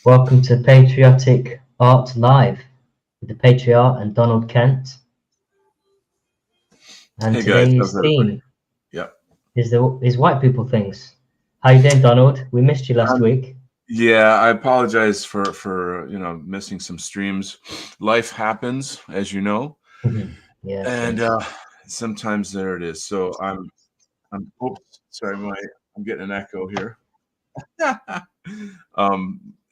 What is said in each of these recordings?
Welcome to Patriotic Art Live with the Patriarch and Donald Kent. And Hey guys, how's today's everybody? theme Yeah. is white people things. How you doing, Donald? We missed you last week. Yeah, I apologize for missing some streams. Life happens, as you know, Yeah, of and course. sometimes there it is. So I'm oops, sorry, I'm getting an echo here.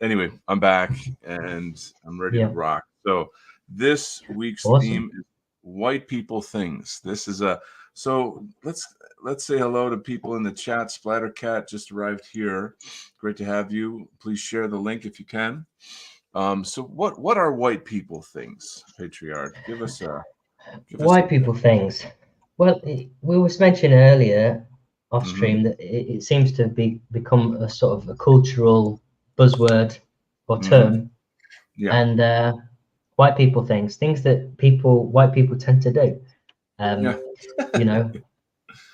Anyway, I'm back and I'm ready to Yeah, rock. So this week's awesome. theme is white people things. This is a so let's say hello to people in the chat. Splattercat just arrived here. Great to have you. Please share the link if you can. So what are white people things, Patriarch? Give us a White bit. people things. Well, we was mentioning earlier off Mm-hmm. stream that it seems to become a sort of a cultural buzzword or Mm-hmm. term, Yeah. and white people things that white people tend to do. Yeah. You know,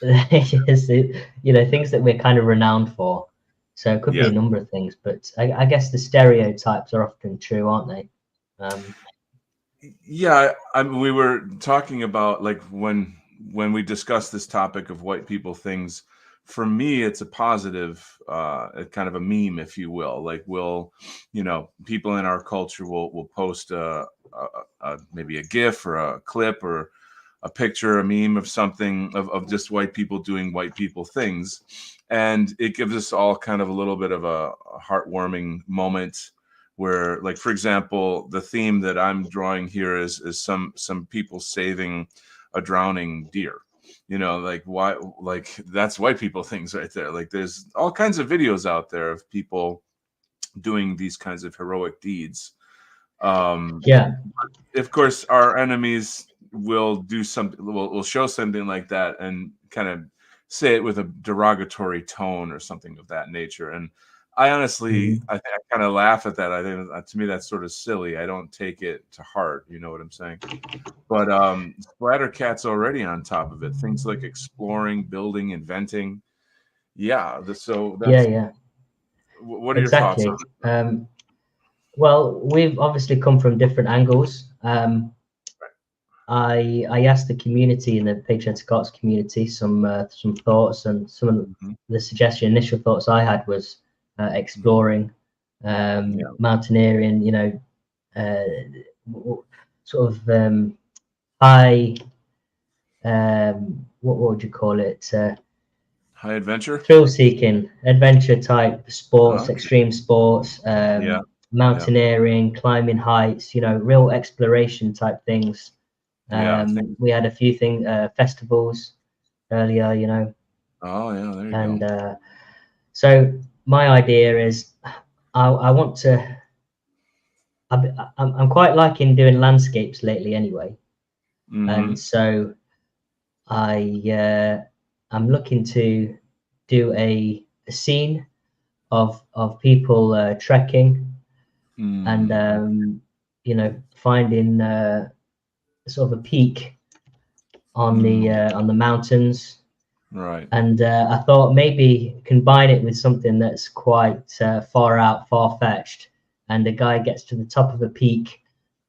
yes, things that we're kind of renowned for. So it could be Yeah. a number of things, but I guess the stereotypes are often true, aren't they? Um, Yeah, we were talking about like when we discussed this topic of white people things. For me, it's a positive, kind of a meme, if you will. Like, people in our culture will post maybe a GIF or a clip or a picture, a meme of something of just white people doing white people things, and it gives us all kind of a little bit of a heartwarming moment where, like, for example, the theme that I'm drawing here is some people saving a drowning deer. Like, why? Like, that's white people things right there. Like, there's all kinds of videos out there of people doing these kinds of heroic deeds. Um, yeah, of course, our enemies will do something, will show something like that and kind of say it with a derogatory tone or something of that nature. And I honestly, mhm. I kind of laugh at that. I think to me that's sort of silly. I don't take it to heart. You know what I'm saying? But Splattercat's already on top of it. Things like exploring, building, inventing. Yeah. So Yeah, that's yeah, what are your thoughts on exactly. Well, we've obviously come from different angles. I asked the community in the Patriotic Arts community some thoughts, and some of it? Hmm. the initial thoughts I had was exploring, Yeah. mountaineering. Uh, sort of high, what would you call it? High adventure. Thrill seeking, adventure type sports, Okay. extreme sports, Yeah. Yeah. mountaineering, climbing heights, real exploration type things. Yeah. I think. We had a few festivals earlier, Oh yeah. There you go. and so my idea is I want to. I'm quite liking doing landscapes lately, anyway, and Mm-hmm. so I'm looking to do a scene of people trekking and Mm, finding sort of a peak mm, on the mountains. right. And I thought maybe combine it with something that's quite far out, far fetched, and the guy gets to the top of a peak,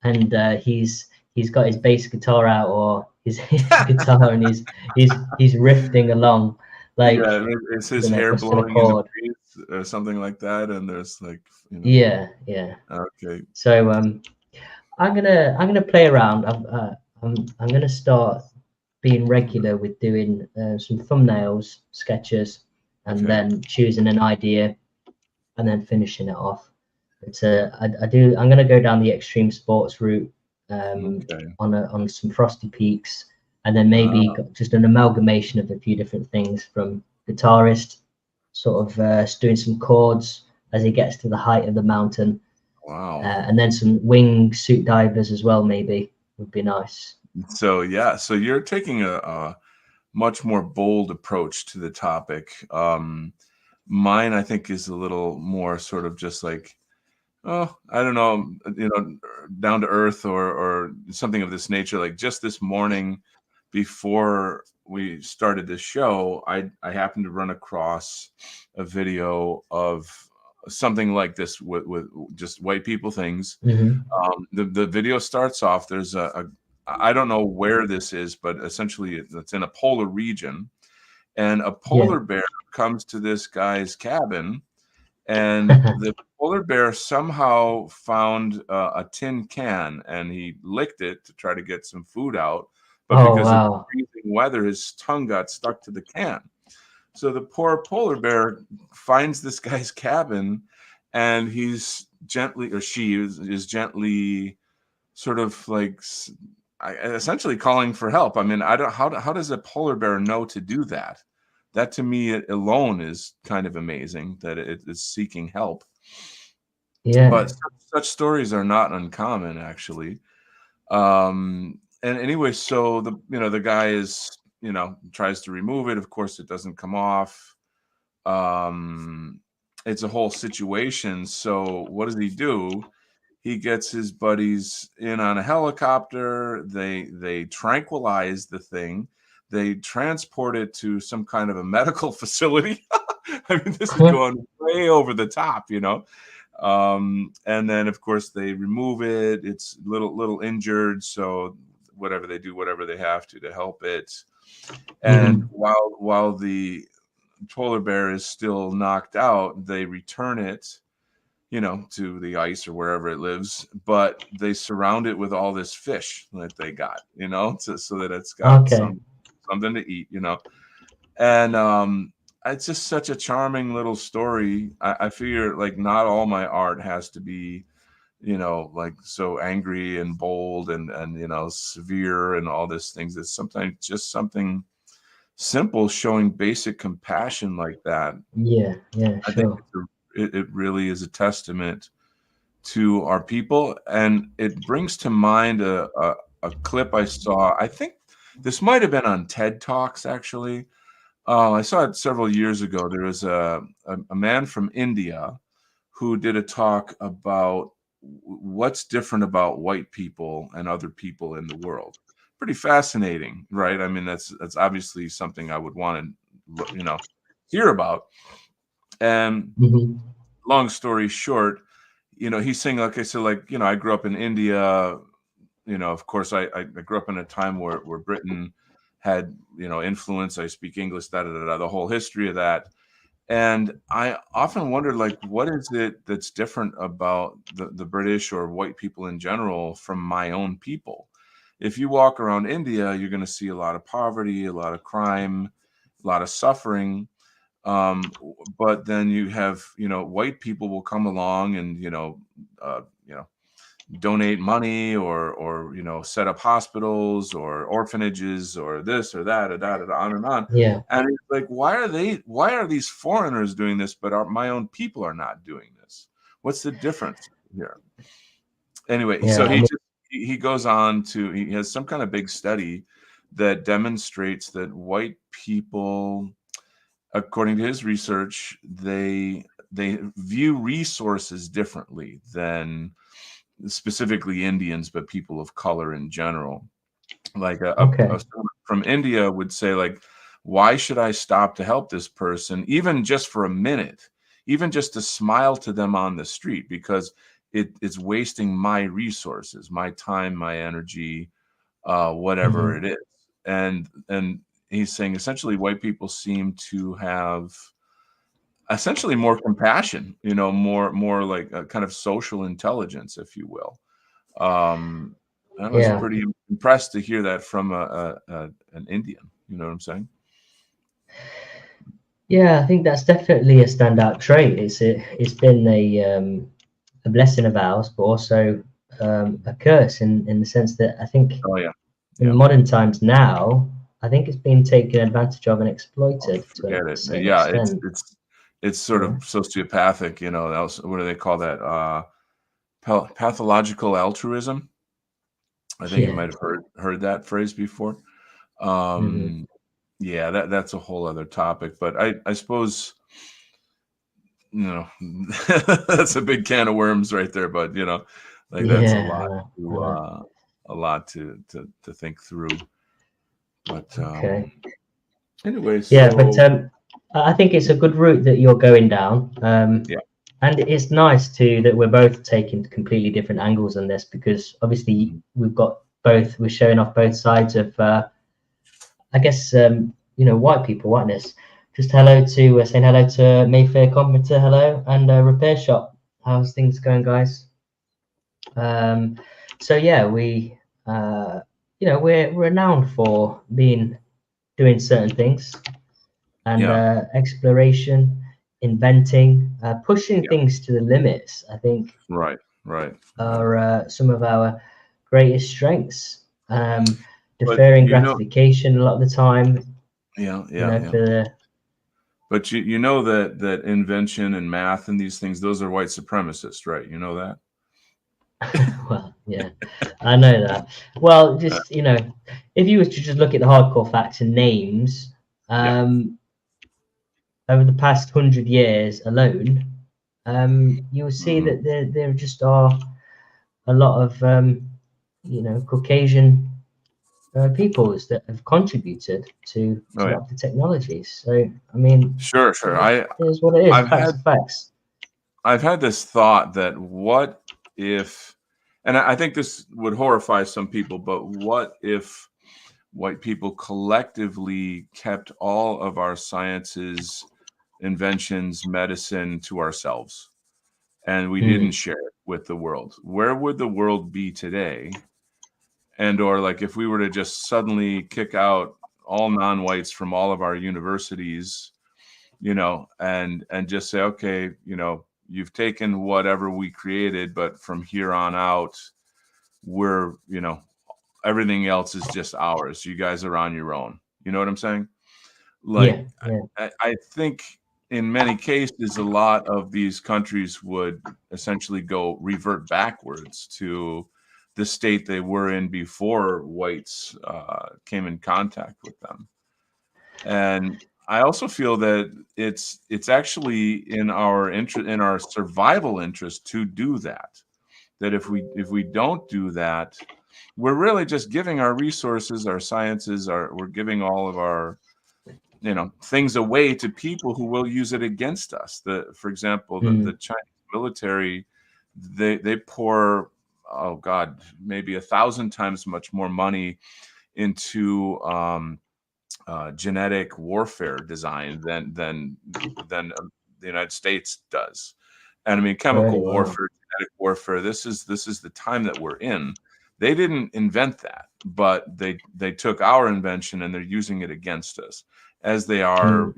and he's got his bass guitar out or his guitar, and he's riffing along like Yeah, is his hair busting a blowing in the chord. breeze or something like that? And there's like, Yeah, yeah. okay. So I'm gonna play around. I'm gonna start being regular with doing some thumbnails, sketches, and Okay. then choosing an idea and then finishing it off. But I'm gonna go down the extreme sports route Okay. on some frosty peaks, and then maybe Ah, just an amalgamation of a few different things from guitarist, sort of doing some chords as he gets to the height of the mountain, wow. and then some wing suit divers as well. Maybe would be nice. So yeah, so you're taking a much more bold approach to the topic. Mine, I think, is a little more sort of just like, oh, I don't know, down to earth or something of this nature. Like just this morning, before we started this show, I happened to run across a video of something like this with just white people things. Hmm. The video starts off. There's I don't know where this is, but essentially it's in a polar region, and a Yeah. polar bear comes to this guy's cabin, and the polar bear somehow found a tin can, and he licked it to try to get some food out, but Oh because of the wow. freezing weather, his tongue got stuck to the can. So the poor polar bear finds this guy's cabin, and he's gently, or she is gently sort of like essentially calling for help. I mean, I don't how does a polar bear know to do that? That to me alone is kind of amazing that it is seeking help. Yeah. But such stories are not uncommon, actually. And anyway, so the guy is tries to remove it. Of course, it doesn't come off. Um, it's a whole situation. So what does he do? He gets his buddies in on a helicopter. They tranquilize the thing. They transport it to some kind of a medical facility. I mean, this is going way over the top, and then of course they remove it. It's little injured, so whatever they do, whatever they have to help it. And Hmm. while the polar bear is still knocked out, they return it to the ice or wherever it lives, but they surround it with all this fish that they got, so that it's got Okay. something to eat, and it's just such a charming little story. I figure like not all my art has to be, like so angry and bold and severe and all these things. It's sometimes just something simple, showing basic compassion like that. Yeah. Yeah. I think Sure. it really is a testament to our people, and it brings to mind a clip I saw. I think this might have been on TED Talks, actually. I saw it several years ago. There was a man from India who did a talk about what's different about white people and other people in the world. Pretty fascinating, right? I mean, that's obviously something I would want to, hear about. And Hmm. long story short, he's saying, okay, so like, I grew up in India. Of course, I grew up in a time where Britain had, influence. I speak English, the whole history of that. And I often wondered, like, what is it that's different about the British or white people in general from my own people? If you walk around India, you're going to see a lot of poverty, a lot of crime, a lot of suffering. But then you have, white people will come along and, uh, you know, donate money or set up hospitals or orphanages or this or that or that, and on and on. Yeah. And it's like, why are these foreigners doing this, but my own people are not doing this? What's the difference here? Anyway, so Yeah. I mean. he goes on to, he has some kind of big study that demonstrates that white people, according to his research, they view resources differently than specifically Indians, but people of color in general. Like Okay. someone from India would say, like, why should I stop to help this person, even just for a minute, even just to smile to them on the street, because it's wasting my resources, my time, my energy, whatever Hmm. it is. And he's saying essentially white people seem to have essentially more compassion, more like a kind of social intelligence, if you will. Um, I was Yeah. pretty impressed to hear that from an Indian. You know what I'm saying? Yeah. I think that's definitely a standout trait. It's been a blessing of ours, but also a curse in the sense that I think Oh yeah, in yeah. modern times now, I think it's been taken advantage of and Oh, exploited to forget a it. certain Yeah, extent. it's sort of Yeah. sociopathic. That was, what do they call that? Pathological altruism. I think you Yeah. might have heard that phrase before. Hmm. Um, yeah, that's a whole other topic. But I suppose that's a big can of worms right there. But like that's a Yeah. lot I to know. think through. But Okay. anyway, Yeah, but so I think it's a good route that you're going down. yeah, And it's nice too that we're both taking completely different angles on this, because obviously we're showing off both sides of, I guess, white people, whiteness. Just hello to saying hello to Mayfair Carpenter, hello, and Repair Shop. How's things going, guys? So yeah, we're renowned for doing certain things, and exploration, inventing, pushing things to the limits, I think, right. are some of our greatest strengths. But Deferring gratification a lot of the time, yeah. for the. But you know that invention and math and these things, those are white supremacists, right? You know that? Well, yeah, I know that. Well, just if you were to just look at the hardcore facts and names, over the past 100 years alone, you will see that there just are a lot of Caucasian peoples that have contributed to a lot of the technologies. So I mean, sure. It is what it is. Facts are facts. I've had this thought that what if, and I think this would horrify some people, but what if white people collectively kept all of our sciences, inventions, medicine to ourselves, and we didn't share it with the world? Where would the world be today? And or like if we were to just suddenly kick out all non-whites from all of our universities, and just say, okay, you've taken whatever we created, but from here on out, we're, everything else is just ours. You guys are on your own. You know what I'm saying? Like, I think in many cases, a lot of these countries would essentially revert backwards to the state they were in before whites came in contact with them. And I also feel that it's actually in our interest, in our survival interest, to do that. That if we don't do that, we're really just giving our resources, our sciences, we're giving all of our things away to people who will use it against us. For example, the Chinese military, they pour, oh God, maybe 1,000 times much more money into genetic warfare design than the United States does. And I mean, chemical warfare, genetic warfare. This is the time that we're in. They didn't invent that, but they took our invention and they're using it against us, as they are,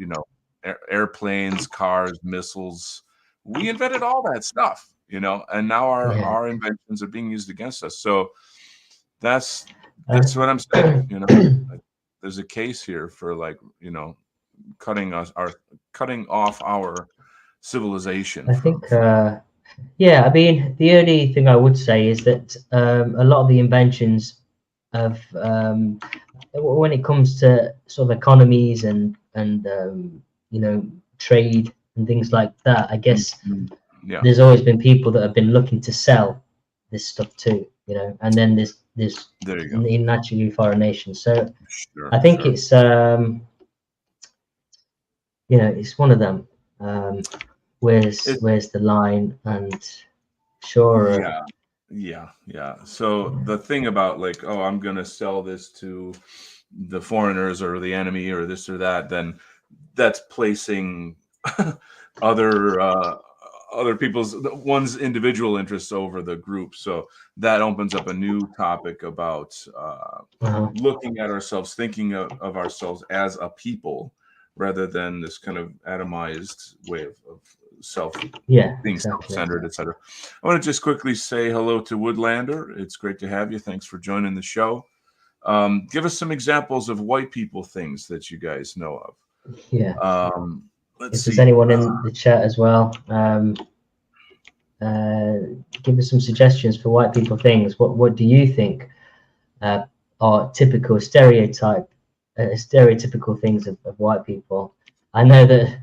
airplanes, cars, missiles. We invented all that stuff, and now our inventions are being used against us. So that's what I'm saying. There's a case here for, like, cutting off our civilization. I think, yeah, I mean, the only thing I would say is that a lot of the inventions of, when it comes to sort of economies and trade and things like that, I guess there's always been people that have been looking to sell this stuff too, and then there's in naturally foreign nations. So I think it's it's one of them. Where's the line? And sure. Yeah. So the thing about, like, oh, I'm gonna sell this to the foreigners or the enemy or this or that, then that's placing other people's one's individual interests over the group. So that opens up a new topic about looking at ourselves, thinking of ourselves as a people, rather than this kind of atomized way of being self-centered, etc. I want to just quickly say hello to Woodlander. It's great to have you. Thanks for joining the show. Give us some examples of white people things that you guys know of. Yeah. Let's if see. There's anyone in the chat as well, give us some suggestions for white people things. What do you think are typical stereotypical things of white people? I know that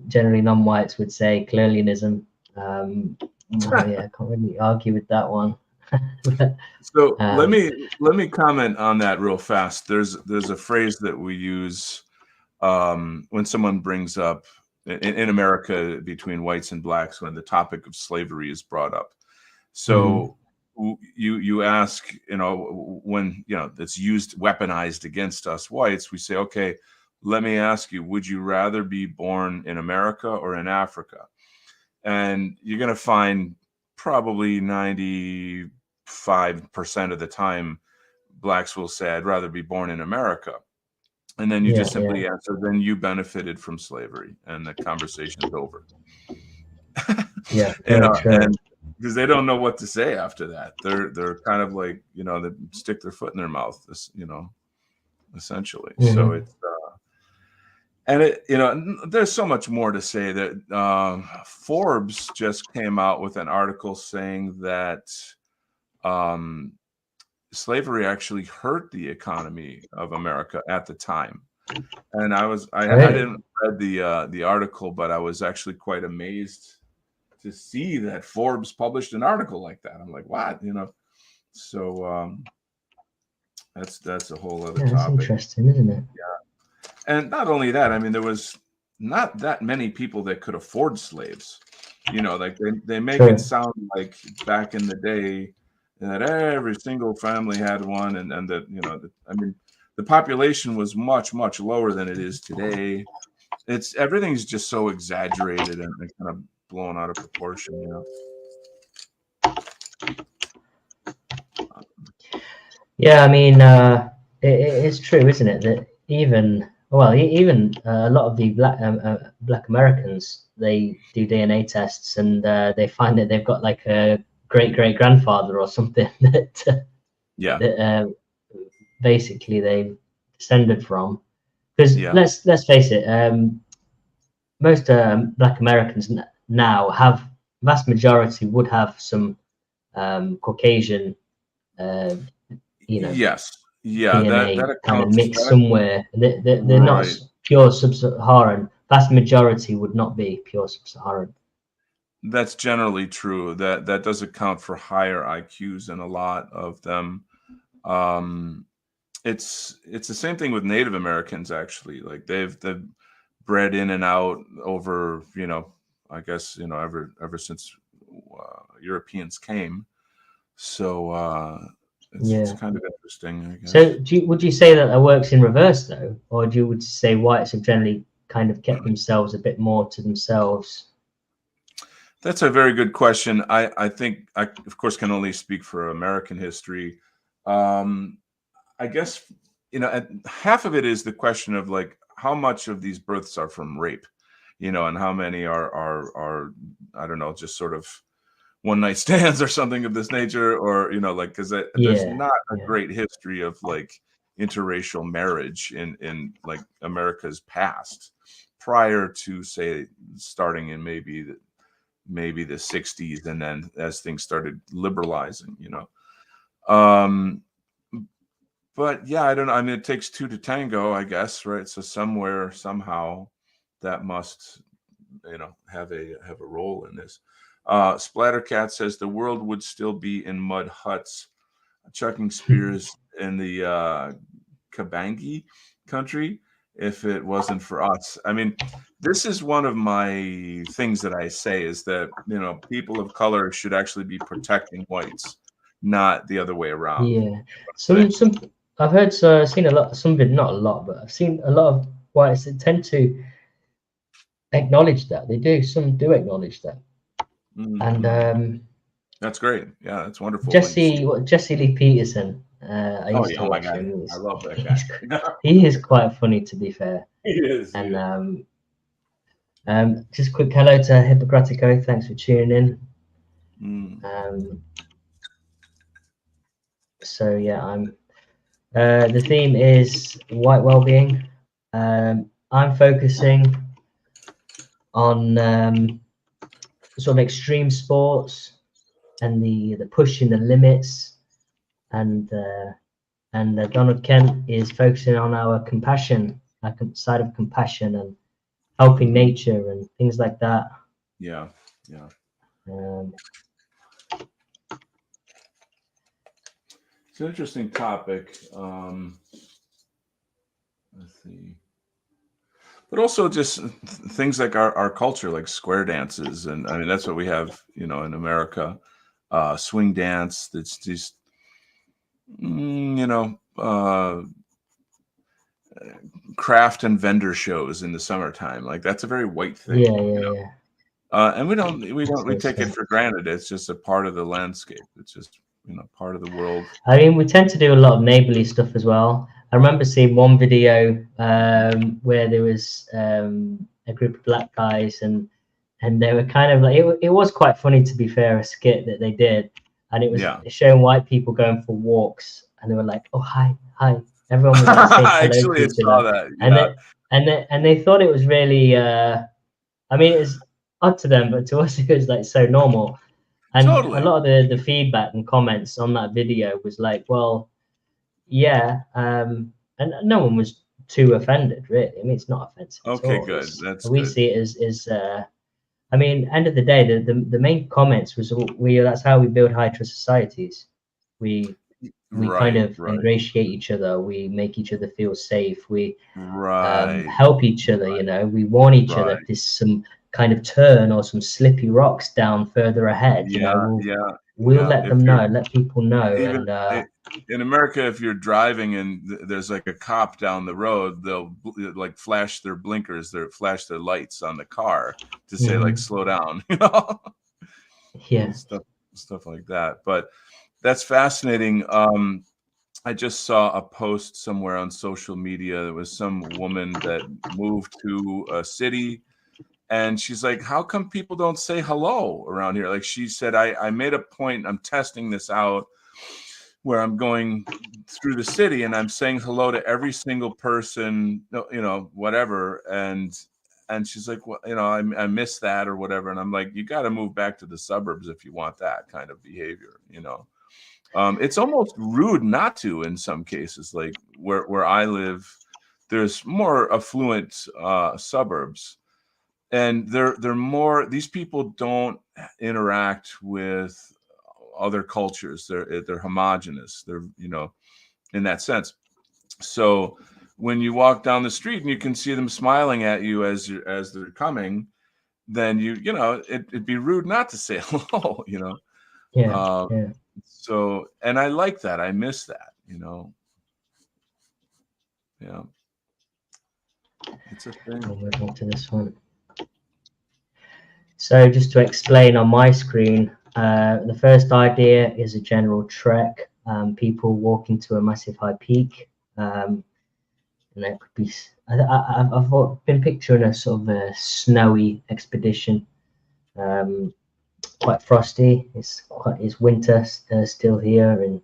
generally non-whites would say colonialism. Yeah, I can't really argue with that one. So let me comment on that real fast. There's a phrase that we use when someone brings up in America between whites and blacks when the topic of slavery is brought up. Mm-hmm. So you ask, when it's used, weaponized against us whites, we say, okay, let me ask you, would you rather be born in America or in Africa? And you're going to find probably 95% of the time blacks will say, I'd rather be born in America. And then you Yeah, just simply answer, then you benefited from slavery, and the conversation's over. yeah, very true. And because they don't know what to say after that. They're kind of like, they stick their foot in their mouth, essentially. Mm-hmm. So it's and there's so much more to say. That Forbes just came out with an article saying that slavery actually hurt the economy of America at the time. And I Really? didn't read the article, but I was actually quite amazed to see that Forbes published an article like that. I'm like, what? So that's a whole other Yeah, that's topic. interesting, isn't it? And not only that, I mean, there was not that many people that could afford slaves. Like they make True. it sound like back in the day that every single family had one, and that I mean, the population was much, much lower than it is today. Everything's just so exaggerated and kind of blown out of proportion. Yeah, I mean, it's true, isn't it? That even a lot of the black Americans, they do DNA tests, and they find that they've got like a great grandfather or something that Yeah. basically they descended from. Because Yeah. let's face it, most black Americans now have, vast majority would have some Caucasian, Yes. Yeah. That DNA kind of accounts. mixed somewhere. They're not Right. pure sub-Saharan. Vast majority would not be pure sub-Saharan. That's generally true. That does account for higher IQs in a lot of them. It's the same thing with Native Americans, actually. Like they've bred in and out over, I guess, ever since Europeans came. So it's Yeah. kind of interesting, I So guess. would you say that that works in reverse though, or would you say whites have generally kind of kept themselves a bit more to themselves? That's a very good question. I think I, of course, can only speak for American history. Um, I guess, and half of it is the question of like how much of these births are from rape, and how many are I don't know, just sort of one night stands or something of this nature, or like because there's Yeah. not a Yeah. great history of like interracial marriage in like America's past prior to, say, starting in maybe the 60s, and then as things started liberalizing. um but yeah, I don't know. I mean, it takes two to tango, I guess, right? So somewhere, somehow, that must, have a role in this. Splattercat says the world would still be in mud huts, chucking spears in the Kabangi country if it wasn't for us. I mean, this is one of my things that I say is that, people of color should actually be protecting whites, not the other way around. Yeah. Say, Some I've heard, so I've seen a lot, some bit, not a lot, but I've seen a lot of whites that tend to acknowledge that. They do, some do acknowledge that. And that's great. Yeah, that's wonderful when you see. Jesse Lee Peterson, I Oh used yeah, to oh my watch God, him. I love that guy. He is quite funny, to be fair. He is. And just quick hello to Hippocratico. Thanks for tuning in. So yeah, I'm. The theme is white well-being. I'm focusing on sort of extreme sports and the pushing the limits, and Donald Kent is focusing on our compassion, our side of compassion and helping nature and things like that. Yeah, yeah. Um, It's an interesting topic. Let's see. but also just things like our culture, like square dances, and I mean that's what we have, in America. Swing dance. That's just mm, you know uh, craft and vendor shows in the summertime. Like that's a very white thing, Yeah, yeah, yeah. and we So, take it so. for granted. It's just a part of the landscape. It's just part of the world. I mean, we tend to do a lot of neighborly stuff as well. I remember seeing one video where there was a group of black guys, and they were kind of like it was quite funny, to be fair, a skit that they did, and it was Yeah. showing white people going for walks, and they were like, "Oh, hi, hi." Everyone was like saying hello to Actually, I each saw other, that. and Yeah, they thought it was really. I mean, it was odd to them, but to us it was like so normal. And a totally. lot of the feedback and comments on that video was like, well, yeah, and no one was too offended, really. I mean, it's not offensive at Okay, all. good. It's That's we good. see it as I mean, end of the day, the main comments was that's how we build high trust societies. We we kind Right, of right, ingratiate each other. We make each other feel safe. We right, help each other. You know, we warn each other right. if there's some kind of turn or some slippy rocks down further ahead. You know, Yeah, yeah, we'll yeah. let If them you're know, let people know, even and in America, if you're driving and there's like a cop down the road, they'll like flash their blinkers, they flash their lights on the car to say like mhm, slow down, yeah. stuff like that. But that's fascinating. I just saw a post somewhere on social media. There was some woman that moved to a city, and she's like, how come people don't say hello around here? Like she said, I made a point, I'm testing this out, where I'm going through the city and I'm saying hello to every single person, whatever. And she's like, well, I miss that or whatever. And I'm like, you got to move back to the suburbs if you want that kind of behavior. It's almost rude not to in some cases. Like where I live, there's more affluent suburbs, and they're more. These people don't interact with other cultures. They're homogenous. They're in that sense. So when you walk down the street and you can see them smiling at you as they're coming, then it'd be rude not to say hello. Yeah, Uh, yeah. so, and I like that. I miss that. Yeah, it's a We'll thing. move on to this one. So just to explain on my screen, the first idea is a general trek. People walking to a massive high peak, and that could be. I've been picturing a sort of a snowy expedition, um, quite frosty. It's winter still here in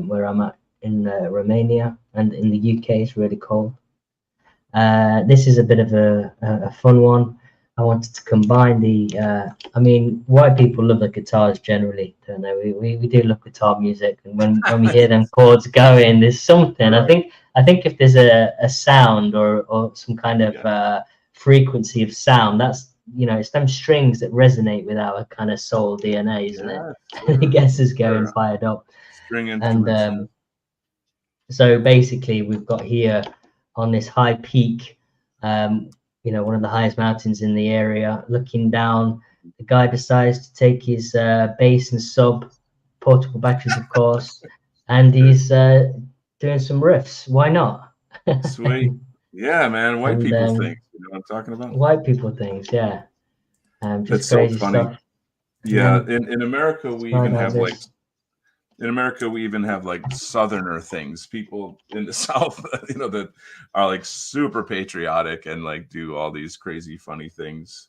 where I'm at in Romania, and in the UK it's really cold. This is a bit of a fun one. I wanted to combine I mean, white people love the guitars generally, don't they? We do love guitar music, and when we hear them chords going, there's something. Right. I think if there's a sound or some kind of Yeah. frequency of sound, that's it's them strings that resonate with our kind of soul DNA, isn't it? Yeah. And it Sure. gets us going Sure. fired up. String And instruments. Yeah. so basically, we've got here on this high peak, one of the highest mountains in the area, looking down. The guy decides to take his bass and sub, portable batteries, of course, and Good. he's doing some riffs. Why not? Sweet. Yeah, man. White And people things. You know what I'm talking about? white people things, yeah, That's just so crazy funny. stuff. And Yeah. then In America, skydivers. we even have like Southerner things. People in the South, that are like super patriotic and like do all these crazy, funny things.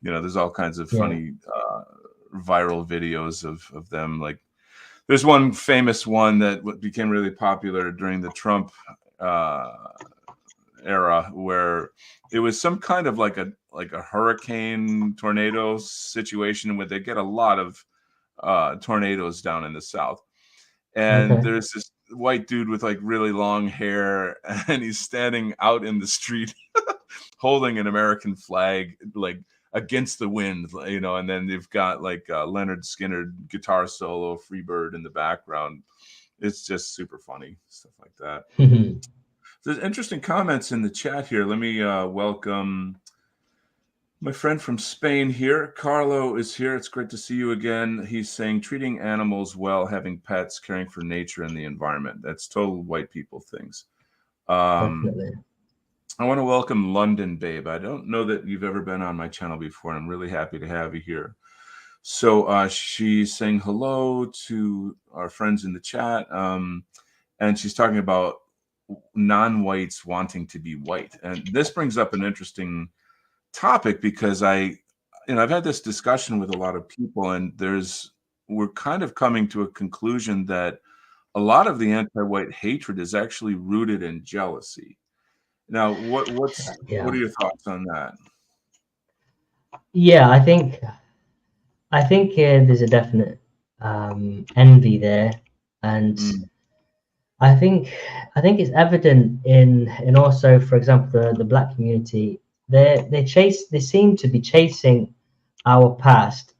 There's all kinds of Yeah. funny viral videos of them. Like there's one famous one that became really popular during the Trump uh, era, where it was some kind of like a hurricane tornado situation where they get a lot of tornadoes down in the South. And Okay. there's this white dude with like really long hair, and he's standing out in the street holding an American flag, like against the wind, and then they've got like Leonard Skinner guitar solo, Freebird in the background. It's just super funny, stuff like that. There's interesting comments in the chat here. Let me welcome my friend from Spain here. Carlo is here. It's great to see you again. He's saying treating animals well, having pets, caring for nature and the environment. That's total white people things. Definitely. I want to welcome London Babe. I don't know that you've ever been on my channel before, and I'm really happy to have you here. So she's saying hello to our friends in the chat, and she's talking about non-whites wanting to be white. And this brings up an interesting topic because I've had this discussion with a lot of people, and we're kind of coming to a conclusion that a lot of the anti-white hatred is actually rooted in jealousy. Now, what are your thoughts on that? Yeah, I think there's a definite envy there, and I think it's evident in also, for example, the black community. They seem to be chasing our past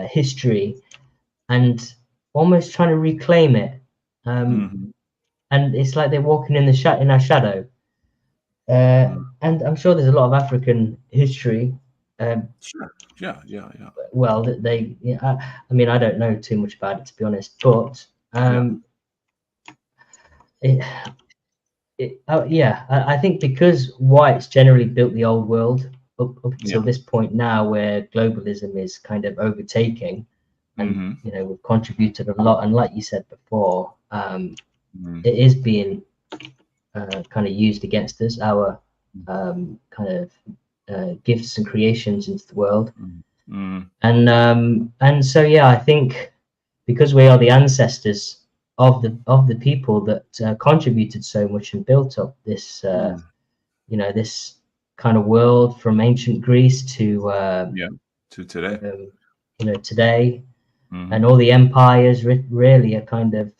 history and almost trying to reclaim it. And it's like they're walking in our shadow. And I'm sure there's a lot of African history. Sure. Yeah. Well, I mean, I don't know too much about it, to be honest, but I think because whites generally built the old world up until this point now, where globalism is kind of overtaking, and we've contributed a lot. And like you said before, it is being kind of used against us, our kind of gifts and creations into the world. And so I think because we are the ancestors of the people that contributed so much and built up this this kind of world from ancient Greece to today, today, and all the empires really are kind of,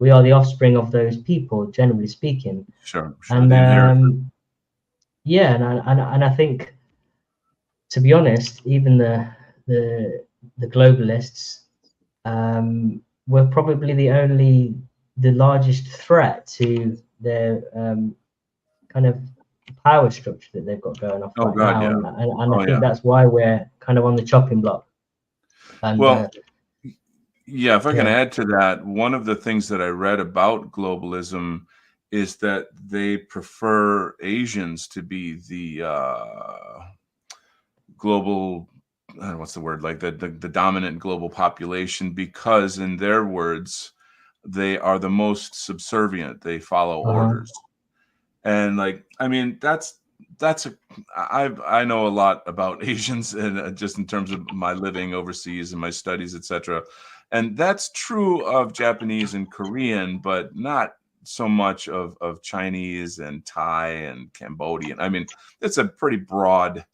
we are the offspring of those people, generally speaking. Sure. And and I think, to be honest, even the globalists were probably the largest threat to their kind of power structure that they've got going off now. Yeah. And I think that's why we're kind of on the chopping block. And if I can add to that, one of the things that I read about globalism is that they prefer Asians to be the global, I don't know what's the word, like the dominant global population, because in their words, they are the most subservient. They follow orders. And like, I mean, I know a lot about Asians, and just in terms of my living overseas and my studies, etc. And that's true of Japanese and Korean, but not so much of Chinese and Thai and Cambodian. I mean, it's a pretty broad,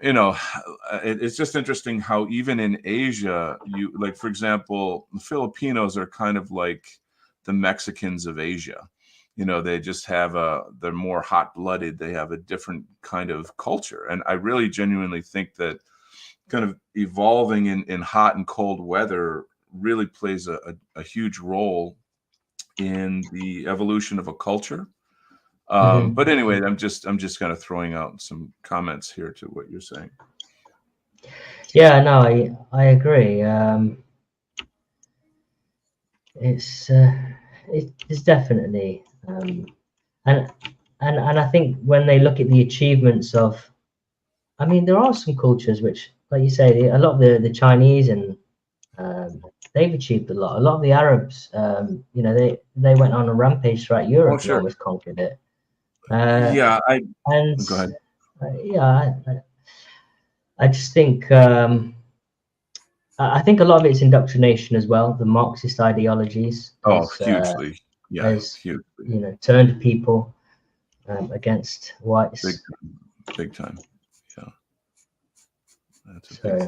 it's just interesting how even in Asia, like, for example, the Filipinos are kind of like the Mexicans of Asia. They just have they're more hot-blooded. They have a different kind of culture. And I really genuinely think that kind of evolving in hot and cold weather really plays a huge role in the evolution of a culture. But anyway, I'm just kind of throwing out some comments here to what you're saying. Yeah, no, I agree. It's definitely, and I think when they look at the achievements of, I mean, there are some cultures which, like you say, a lot of the Chinese, and they've achieved a lot. A lot of the Arabs, they went on a rampage throughout Europe and almost conquered it. Go ahead. I just think I think a lot of it's indoctrination as well. The Marxist ideologies, hugely, hugely. Turned people against whites. Big time. Yeah, that's a big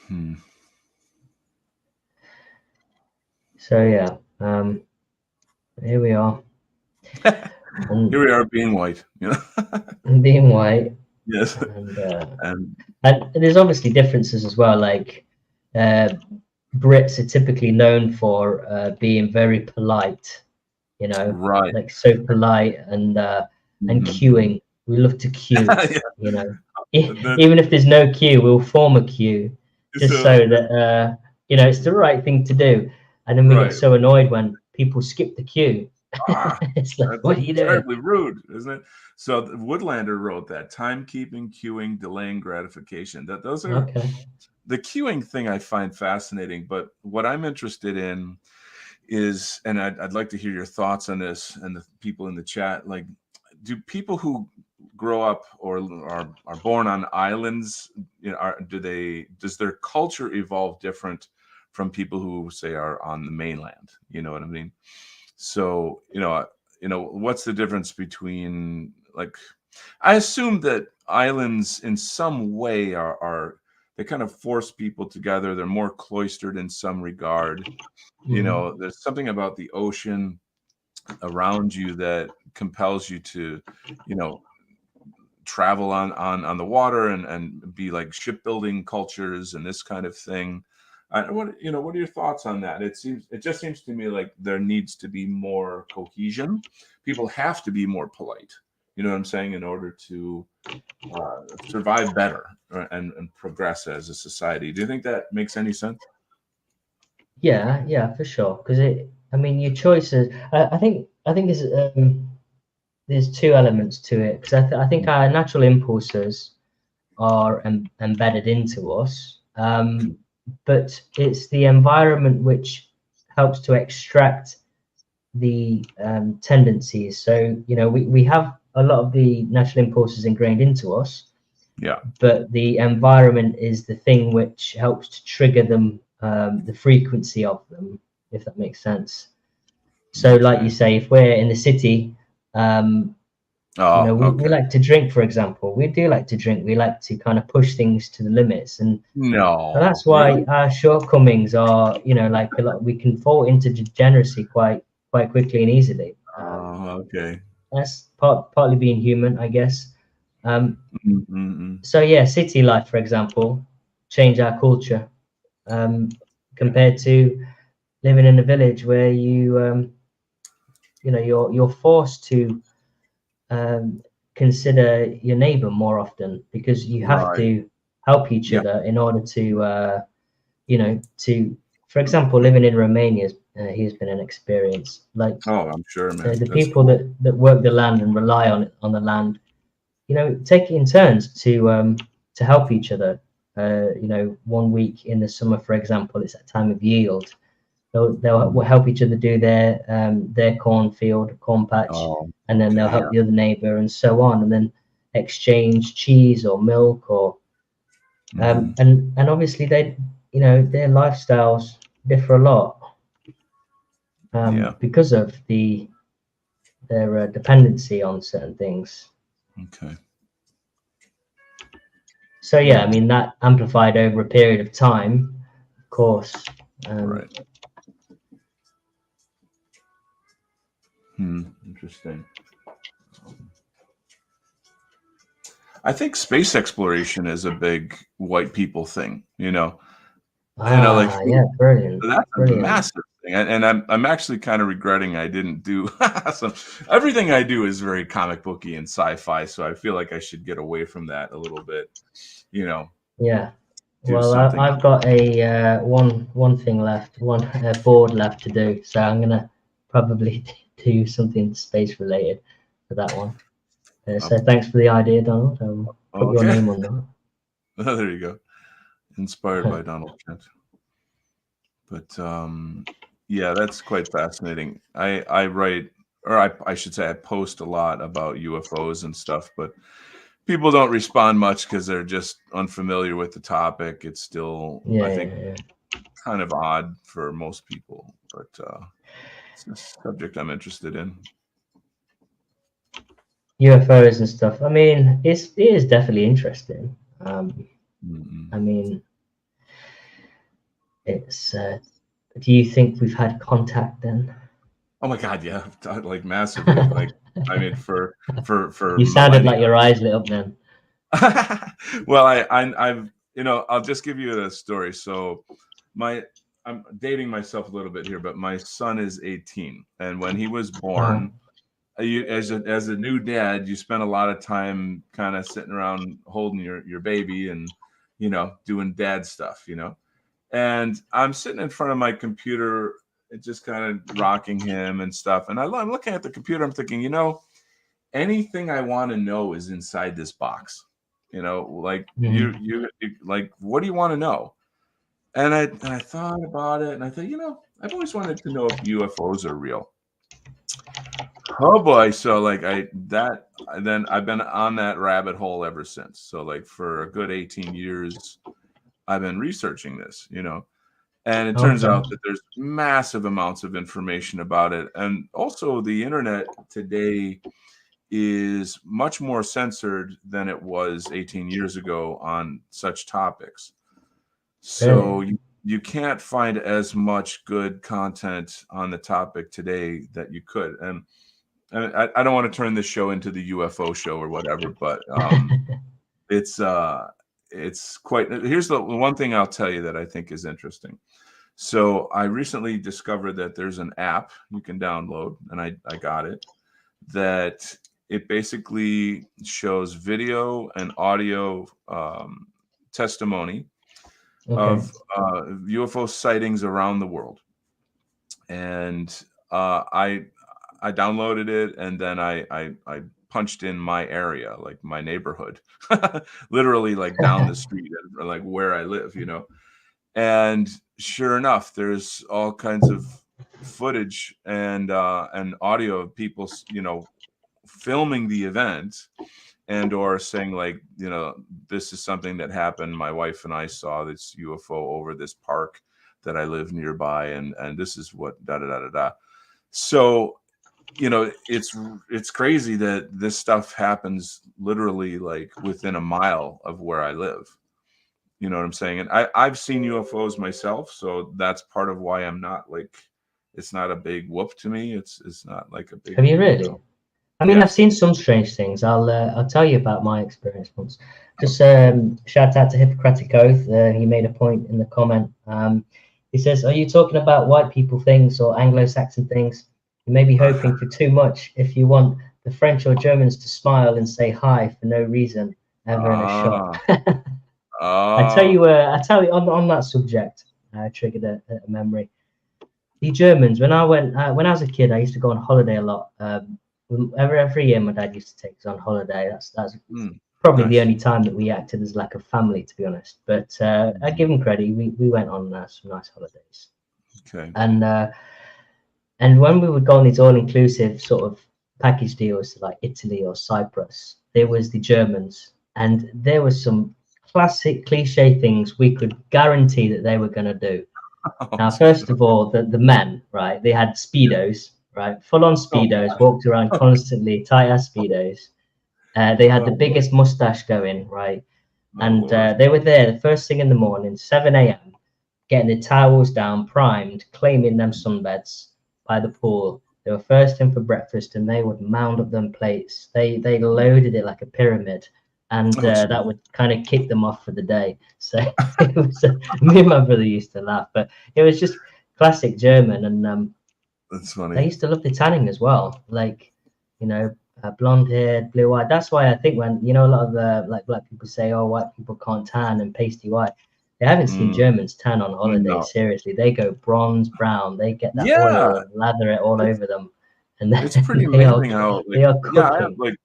thing. So here we are. Here we are, being white. Being white. Yes. And there's obviously differences as well. Like Brits are typically known for being very polite you know, Right. like so polite and queuing. We love to queue, Yeah. you know. That, Even if there's no queue, we'll form a queue just so so that you know, it's the right thing to do. And then we get right. so annoyed when people skip the queue. Ah, It's like, that's what are you doing? terribly rude, isn't it? So Woodlander wrote that timekeeping, queuing, delaying gratification. That those are Okay. the queuing thing I find fascinating. But what I'm interested in is, and I'd like to hear your thoughts on this and the people in the chat. Like, do people who grow up or are born on islands, you know, does their culture evolve different from people who say are on the mainland? You know what I mean? So, what's the difference between, like, I assume that islands in some way are they kind of force people together. They're more cloistered in some regard. Mhm. There's something about the ocean around you that compels you to, you know, travel on the water and be like shipbuilding cultures and this kind of thing. What are your thoughts on that? It just seems to me like there needs to be more cohesion. People have to be more polite. You know what I'm saying? In order to survive better and progress as a society. Do you think that makes any sense? Yeah, yeah, for sure. Because I mean, your choices. I think there's two elements to it. Because I think our natural impulses are embedded into us, but it's the environment which helps to extract the tendencies. So, you know, we have a lot of the natural impulses ingrained into us, Yeah. but the environment is the thing which helps to trigger them, the frequency of them, if that makes sense. So, like you Okay. say, if we're in the city, um, you Oh, know, we okay. like to drink, for example. We do like to drink. We like to kind of push things to the limits, and No, that's why really? our shortcomings are, you know, like a lot. We can fall into degeneracy quite quickly and easily. Oh, okay. That's partly being human, I guess. Um, Mm-mm-mm. so yeah, city life, for example, change our culture um, Yeah. compared to living in a village where you know, you're forced to consider your neighbor more often because you have Right. to help each Yeah. other in order to you know, to, for example, living in Romania has been an experience. Like Oh, I'm sure, man. the That's people cool. that work the land and rely on it, on the land, you know, take it in turns to help each other. You know, one week in the summer, for example, it's that time of yield. They'll help each other do their cornfield, corn patch, Oh, and then they'll okay. help Yeah. the other neighbor, and so on, and then exchange cheese or milk or Hmm. and obviously they, you know, their lifestyles differ a lot Yeah. because of their dependency on certain things. Okay. So yeah, I Yeah. mean that amplified over a period of time, of course. Um, Right. Interesting. I think space exploration is a big white people thing. Like yeah, brilliant, that's a brilliant. massive thing, and I'm actually kind of regretting I didn't do some. Everything I do is very comic booky and sci-fi, so I feel like I should get away from that a little bit. You know, Yeah. do Well, something. I've got a one thing left, one board left to do, so I'm gonna probably do something space related for that one. So Up. thanks for the idea, Donald. I'll put your Okay, name on there you go. Inspired by that. Donald Kent. But yeah, that's quite fascinating. I write, or I should say, I post a lot about UFOs and stuff, but people don't respond much because they're just unfamiliar with the topic. It's still, I Yeah, think, yeah, yeah. kind of odd for most people, but it's a subject I'm interested in. UFOs and stuff. I mean, it is definitely interesting. Mm-mm. I mean, it's. Do you think we've had contact then? Oh my God, yeah, like massively. Like, I mean, for You sounded millennia. like your eyes lit up then. Well, I've I'll just give you the story. So my I'm dating myself a little bit here, but my son is 18, and when he was Uh-huh. born, as a new dad, you spend a lot of time kind of sitting around holding your baby and doing dad stuff, And I'm sitting in front of my computer, just kind of rocking him and stuff. And I'm looking at the computer. I'm thinking, anything I want to know is inside this box. Like you like, what do you want to know? And I thought about it, and I thought, I've always wanted to know if UFOs are real. Oh boy! So like then I've been on that rabbit hole ever since. So like for a good 18 years, I've been researching this, and it turns Okay. out that there's massive amounts of information about it. And also the internet today is much more censored than it was 18 years ago on such topics. Really? So you can't find as much good content on the topic today that you could. And I don't want to turn this show into the UFO show or whatever, but it's quite. Here's the one thing I'll tell you that I think is interesting. So I recently discovered that there's an app you can download, and I got it, that it basically shows video and audio testimony Okay. of UFO sightings around the world. And I downloaded it, and then I punched in my area, like my neighborhood, literally like down the street, like where I live, And sure enough, there's all kinds of footage and audio of people, filming the event and or saying like, this is something that happened. My wife and I saw this UFO over this park that I live nearby, and this is what da da da da da. So it's crazy that this stuff happens literally like within a mile of where I live. You know what I'm saying? And I've seen UFOs myself, so that's part of why I'm not like, it's not a big whoop to me. It's not like a big, Have you really? I mean, yeah. I've seen some strange things. I'll tell you about my experience once. Just shout out to Hippocratic Oath. He made a point in the comment. He says, "Are you talking about white people things or Anglo-Saxon things? You may be hoping for too much if you want the French or Germans to smile and say hi for no reason ever in a shot." Ah, I tell you on that subject. Triggered a memory. The Germans, when I was a kid, I used to go on holiday a lot. Every year, my dad used to take us on holiday. That's probably the nice. only time that we acted as like a family, to be honest. But I give him credit. We went on some nice holidays, Okay. and when we would go on these all-inclusive sort of package deals to like Italy or Cyprus, there was the Germans, and there was some classic cliche things we could guarantee that they were going to do. Now, first of all, the men, right? They had speedos, right? Full on speedos, walked around constantly, tight ass speedos. They had the Boy. biggest mustache going, right? Oh And Lord. they were there the first thing in the morning, 7 a.m., getting the towels down, primed, claiming them sunbeds by the pool. They were first in for breakfast, and they would mound up them plates. They loaded it like a pyramid, and that would kind of kick them off for the day. So it was, me and my brother used to laugh, but it was just classic German, and That's they funny. used to love the tanning as well, like blonde haired, blue eyed. That's why I think when a lot of like black people say, "Oh, white people can't tan and pasty white," they haven't seen Germans tan on holiday. No. Seriously, they go bronze brown. They get that Yeah, oil and lather it all it's over them, and it's pretty they are amazing how they like, are yeah, I have cooking. like,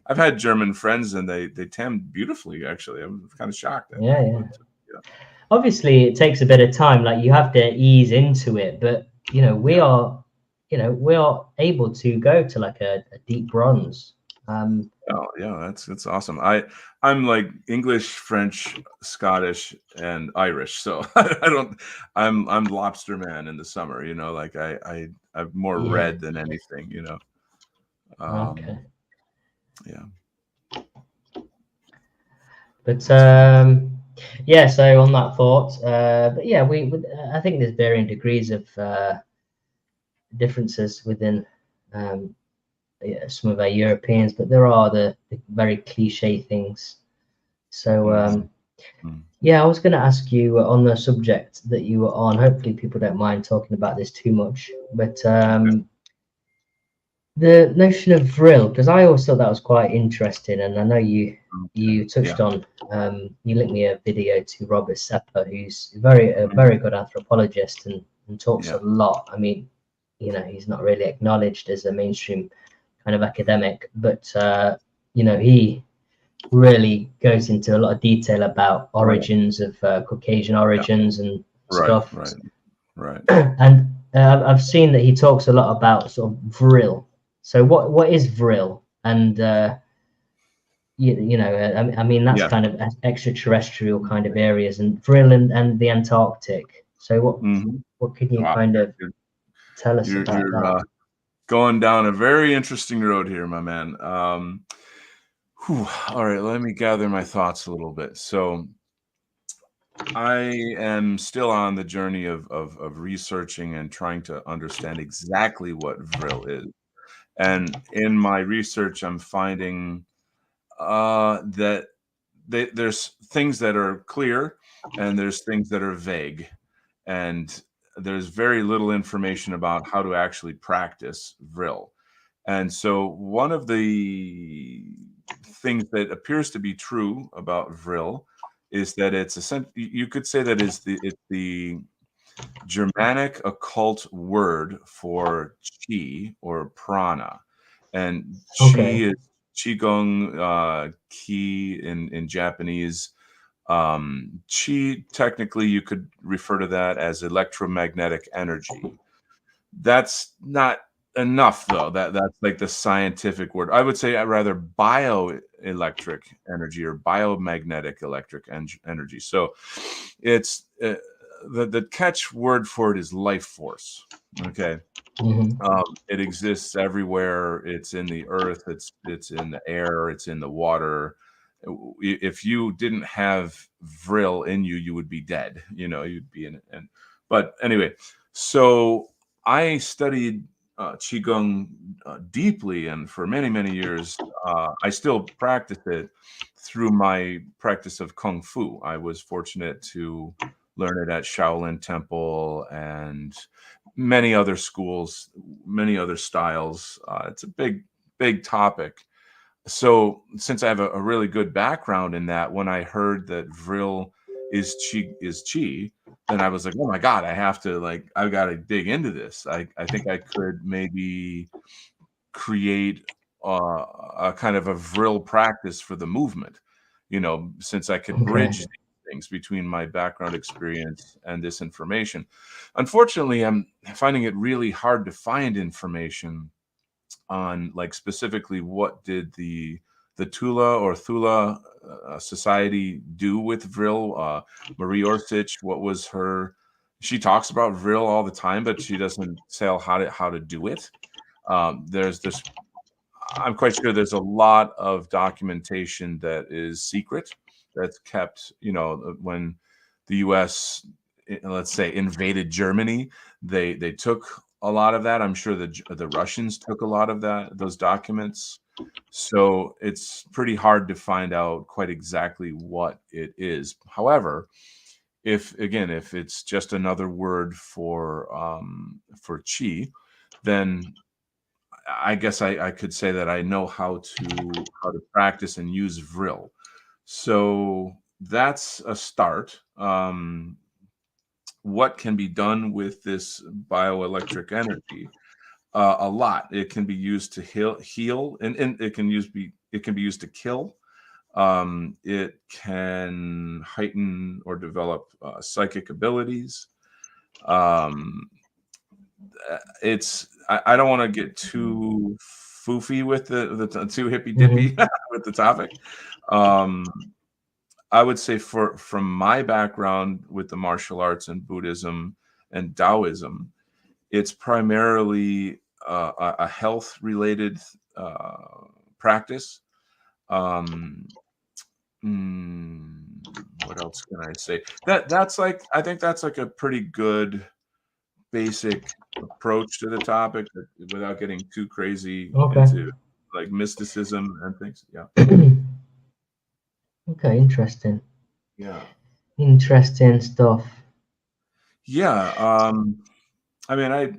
I've had German friends and they tan beautifully. Actually, I'm kind of shocked at Yeah, that, yeah. but yeah. Obviously, it takes a bit of time. Like you have to ease into it, but we Yeah. are, we are able to go to like a deep bronze. Oh yeah, that's awesome. I'm like English, French, Scottish, and Irish. So I don't. I'm lobster man in the summer. Like I'm more Yeah. red than anything. Okay. Yeah, But that's funny. yeah. So on that thought, but yeah, I think there's varying degrees of differences within um, yeah, some of our Europeans, but there are the very cliche things. So Mhm. Mm. Yeah, I was going to ask you on the subject that you were on. Hopefully, people don't mind talking about this too much, but Okay. the notion of vril, because I always thought that was quite interesting, and I know you Yeah. touched on. You linked me a video to Robert Sepper, who's a very good anthropologist and talks Yeah. a lot. I mean, you know, he's not really acknowledged as a mainstream kind of academic, but he really goes into a lot of detail about Right. origins of Caucasian Yeah. origins and Right. stuff. Right. Right. And I've seen that he talks a lot about sort of vril. So what is vril? And I mean that's Yes. kind of extraterrestrial kind of areas, and vril and the Antarctic. So Mm-hmm. what can you Wow. kind of You're tell us you're, about you're that? going down a very interesting road here, my man. All right, let me gather my thoughts a little bit. So I am still on the journey of researching and trying to understand exactly what vril is. And in my research, I'm finding that there's things that are clear and there's things that are vague. And there's very little information about how to actually practice vril. And so one of the things that appears to be true about vril is that you could say that it's the Germanic occult word for chi or prana. And chi Okay. is qigong, ki in Japanese. Chi, technically, you could refer to that as electromagnetic energy. That's not enough, though. That's like the scientific word. I would say I rather bioelectric energy or biomagnetic electric energy. So it's the catch word for it is life force. Okay. Hmm. It exists everywhere. It's in the earth. It's in the air. It's in the water. If you didn't have vril in you, you would be dead. You know, you'd be in it. But anyway, so I studied qigong deeply, and for many many years, I still practice it through my practice of kung fu. I was fortunate to learn it at Shaolin Temple and many other schools, many other styles. It's a big topic. So since I have a really good background in that, when I heard that vril is chi, then I was like, oh my God, I've got to dig into this. I think I could maybe create a kind of a vril practice for the movement, since I could Okay. bridge these things between my background experience and this information. Unfortunately, I'm finding it really hard to find information on, like, specifically what did the Tula or Thula society do with vril. Marie Orsic, what was her? She talks about vril all the time, but she doesn't tell how to do it. There's this I'm quite sure there's a lot of documentation that is secret that's kept, when the US, let's say, invaded Germany, they took a lot of that. I'm sure the Russians took a lot of those documents. So it's pretty hard to find out quite exactly what it is. However, if it's just another word for chi, then I guess I could say that I know how to practice and use vril. So that's a start. What can be done with this bioelectric energy? A lot. It can be used to heal, and it can be used to kill. It can heighten or develop psychic abilities. Um, I don't want to get too foofy with the too hippy dippy Hmm. with the topic. Um, I would say from my background with the martial arts and Buddhism and Taoism, it's primarily a health related practice. Um, what else can I say? I think that's like a pretty good basic approach to the topic without getting too crazy Okay. into like mysticism and things. Yeah. Okay, interesting. Yeah. Interesting stuff. Yeah. I mean,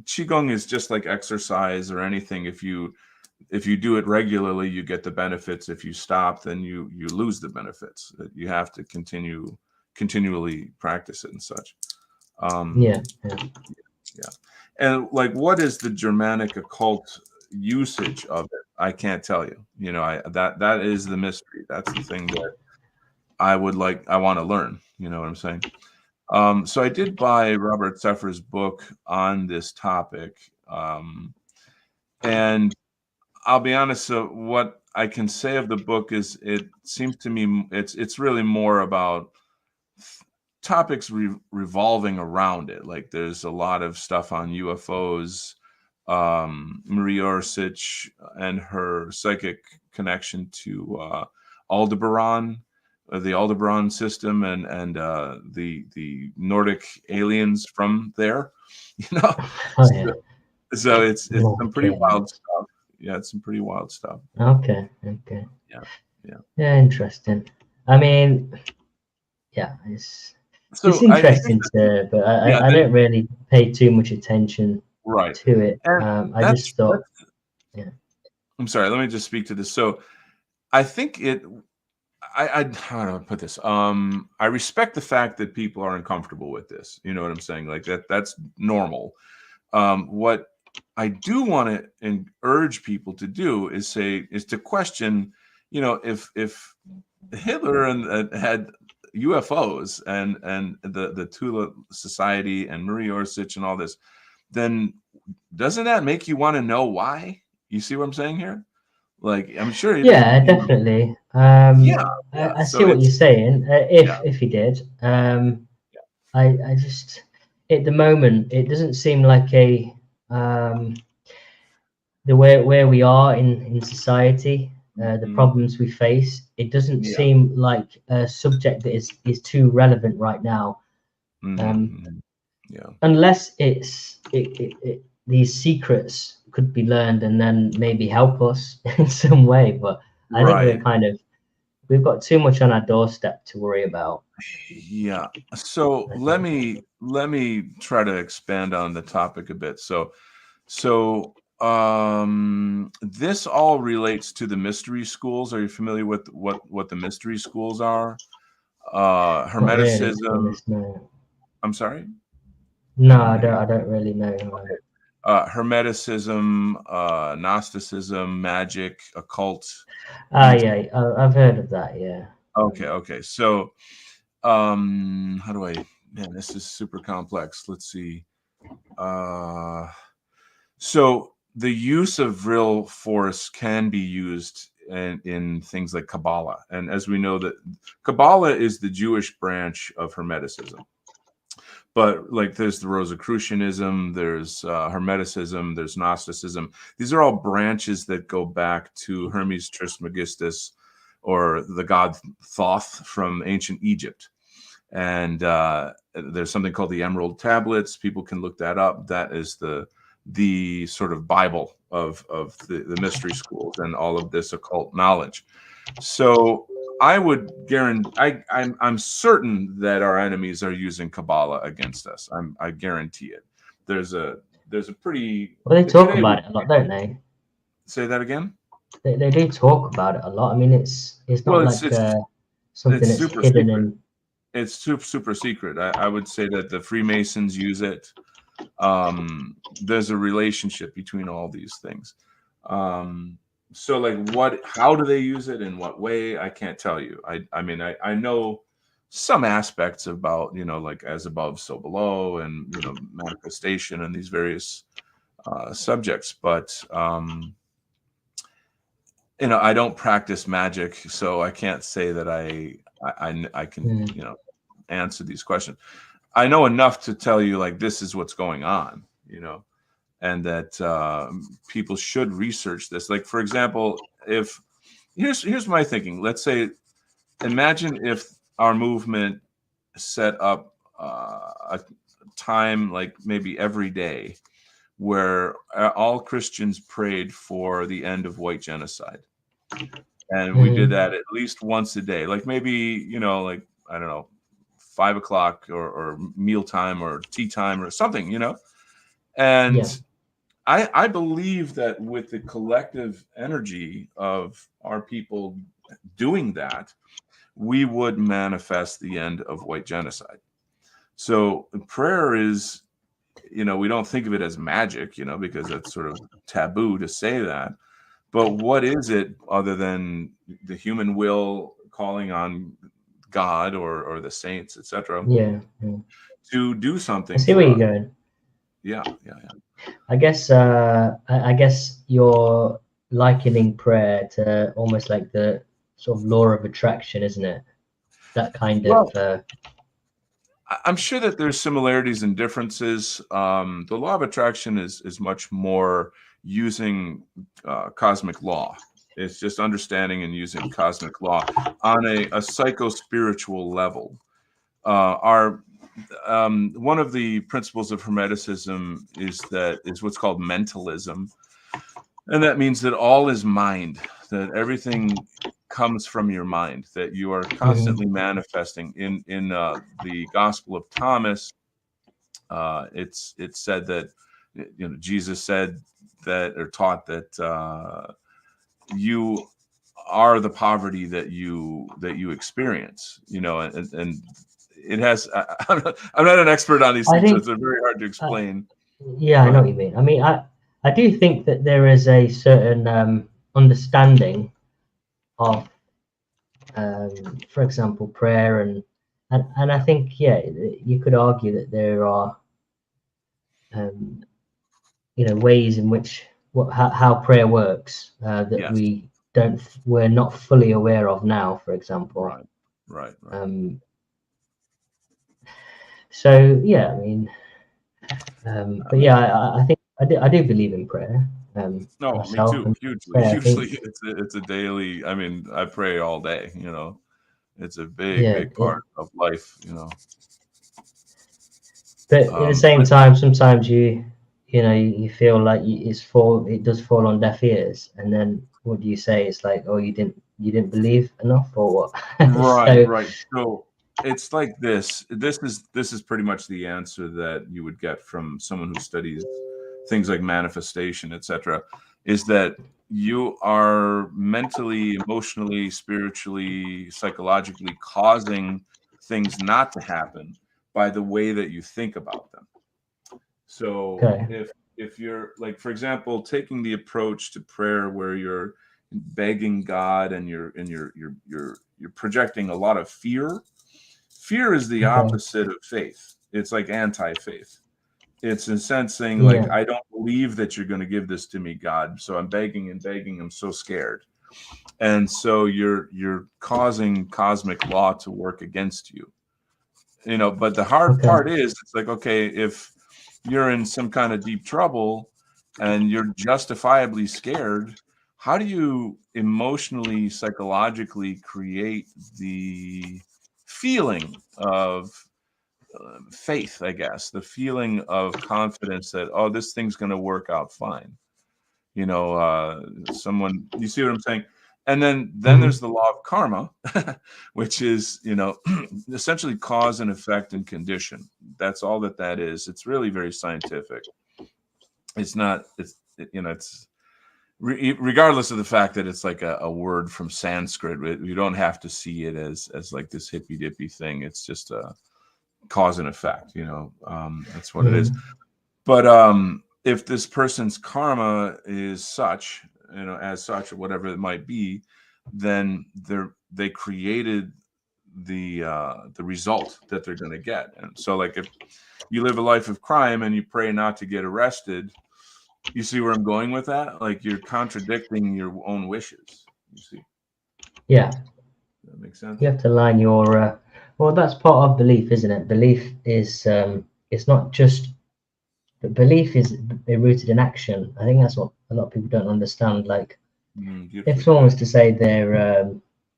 Qigong is just like exercise or anything. If you do it regularly, you get the benefits. If you stop, then you lose the benefits. You have to continually practice it and such. Yeah. Yeah. And like, what is the Germanic occult usage of it? I can't tell you. You know, that is the mystery. That's the thing that I want to learn. You know what I'm saying? So I did buy Robert Seffer's book on this topic. And I'll be honest, so what I can say of the book is it seems to me it's really more about topics revolving around it. Like there's a lot of stuff on UFOs, Marie Orsich and her psychic connection to Aldebaran, the Aldebaran system, and the Nordic aliens from there. You know, Oh yeah. so it's some Nordic pretty wild aliens. stuff. Yeah, it's some pretty wild stuff. Okay. Okay. Yeah, yeah. Yeah. Interesting. I mean, yeah, it's So I think interesting that, to, but yeah, I don't really pay too much attention right. to it. And I just thought, that's yeah, I'm sorry, let me just speak to this. So I think I how do I put this? I respect the fact that people are uncomfortable with this. You know what I'm saying? Like that's normal. What I do want to urge people to do is to question, you know, if Hitler had UFOs and the Tula Society and Marie Orsich and all this, then doesn't that make you want to know why? You see what I'm saying here? Like I'm sure it, yeah, you know, definitely. yeah, yeah. I see So what you're it's saying. yeah, If he did, yeah. I just at the moment it doesn't seem like a um, the way where we are in society, the Mhm. problems we face. It doesn't Yeah. seem like a subject that is too relevant right now. Um, Mhm. Yeah. unless these secrets could be learned and then maybe help us in some way. But I think Right. we've got too much on our doorstep to worry about. Yeah. So I think. let me try to expand on the topic a bit. So this all relates to the mystery schools. Are you familiar with what the mystery schools are? Not really, to be Hermeticism. honest. No, I'm sorry. no, I don't really know. Hermeticism, Gnosticism, magic, occult. These. Yeah, I've heard of that. Yeah. Okay. Okay. So how do I? Man, this is super complex. Let's see. Uh, so the use of real force can be used in things like Kabbalah, and as we know that Kabbalah is the Jewish branch of Hermeticism. But like there's the Rosicrucianism, there's Hermeticism, there's Gnosticism. These are all branches that go back to Hermes Trismegistus, or the god Thoth from ancient Egypt. And there's something called the Emerald Tablets. People can look that up. That is the sort of Bible of the mystery schools and all of this occult knowledge. So I would guarantee, I'm certain that our enemies are using Kabbalah against us. I guarantee it. There's a pretty Well, they talk today about would it a lot, don't they? say that again. They do talk about it a lot. I mean, it's Well, not like something it's that's super hidden secret. and It's super secret. I would say that the Freemasons use it. There's a relationship between all these things. So like how do they use it, in what way? I can't tell you. I mean, I know some aspects about, you know, like as above so below, and you know, manifestation and these various subjects, but you know, I don't practice magic, so I can't say that I can, mm, you know, answer these questions. I know enough to tell you like this is what's going on, you know, and that people should research this. Like for example, if here's my thinking. Let's say, imagine if our movement set up a time like maybe every day where all Christians prayed for the end of white genocide. and we did that at least once a day. Like maybe, you know, like, I don't know, 5 o'clock or mealtime or tea time or something, you know. And I believe that with the collective energy of our people doing that, we would manifest the end of white genocide. So prayer is, you know, we don't think of it as magic, you know, because that's sort of taboo to say that. But what is it other than the human will calling on God or the saints, etc., to do something I see for where you're us? going. Yeah. I guess you're likening prayer to almost like the sort of law of attraction, isn't it? That kind Well, of. I'm sure that there's similarities and differences. The law of attraction is much more using cosmic law. It's just understanding and using cosmic law on a psycho-spiritual level. Our one of the principles of Hermeticism is what's called mentalism, and that means that all is mind, that everything comes from your mind, that you are constantly manifesting. In the Gospel of Thomas, it's said that, you know, Jesus said that, or taught that you are the poverty that you experience, you know, and it has. I'm not an expert on these things, so it's very hard to explain. I know what you mean. I mean, I do think that there is a certain understanding of, for example, prayer, and I think, you could argue that there are, you know, ways in which how prayer works that we're not fully aware of now, for example. Right. So yeah, I mean, but I think I do believe in prayer. No, Myself, me too. and Hugely, it's a daily. I mean, I pray all day. You know, it's a big part of life. You know, but at the same time, sometimes you know, you feel like it does fall on deaf ears, and then what do you say? It's like, oh, you didn't believe enough, or what? Right. So it's like this. This is pretty much the answer that you would get from someone who studies things like manifestation, etc. Is that you are mentally, emotionally, spiritually, psychologically causing things not to happen by the way that you think about them. So if you're, like, for example, taking the approach to prayer where you're begging God and you're projecting a lot of fear. Fear is the opposite of faith. It's like anti-faith. It's in a sense saying, like, I don't believe that you're going to give this to me, God. So I'm begging and begging. I'm so scared. And so you're causing cosmic law to work against you. You know, but the hard part is, it's like, okay, if you're in some kind of deep trouble and you're justifiably scared, how do you emotionally, psychologically create the feeling of faith, I guess, the feeling of confidence that, oh, this thing's going to work out fine? You know, you see what I'm saying? And then there's the law of karma, which is, you know, essentially cause and effect and condition. That's all that is. It's really very scientific. It's not, you know, it's regardless of the fact that it's like a word from Sanskrit. You don't have to see it as like this hippy dippy thing. It's just a cause and effect, you know. That's what it is. But if this person's karma is such, you know, as such, or whatever it might be, then they created the result that they're going to get. And so, like, if you live a life of crime and you pray not to get arrested, you see where I'm going with that? Like, you're contradicting your own wishes. You see? Yeah. That makes sense. You have to line your. Well, that's part of belief, isn't it? Belief is it's not just. But belief is rooted in action. I think that's what a lot of people don't understand. Like, if someone was to say they're,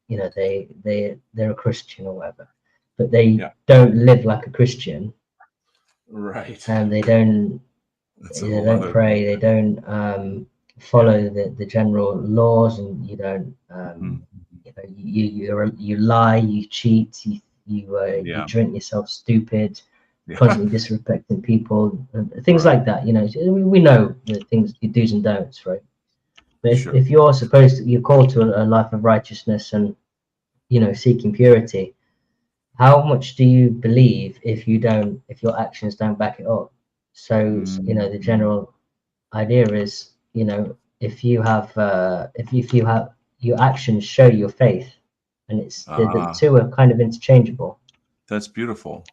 you know, they're a Christian or whatever, but they don't live like a Christian, right? And they don't pray. They don't follow the general laws, and you don't Mm. you know, you lie, you cheat, you Yeah. drink yourself stupid, Yeah. constantly disrespecting people, and things Right. like that. You know, we know the things, the do's and don'ts, right? But Sure. if you're supposed to, you're called to a life of righteousness and, you know, seeking purity, how much do you believe if you don't, if your actions don't back it up? So, you know, the Mm. general idea is, you know, if you have your actions show your faith, and it's the Ah, two are kind of interchangeable. that's beautiful.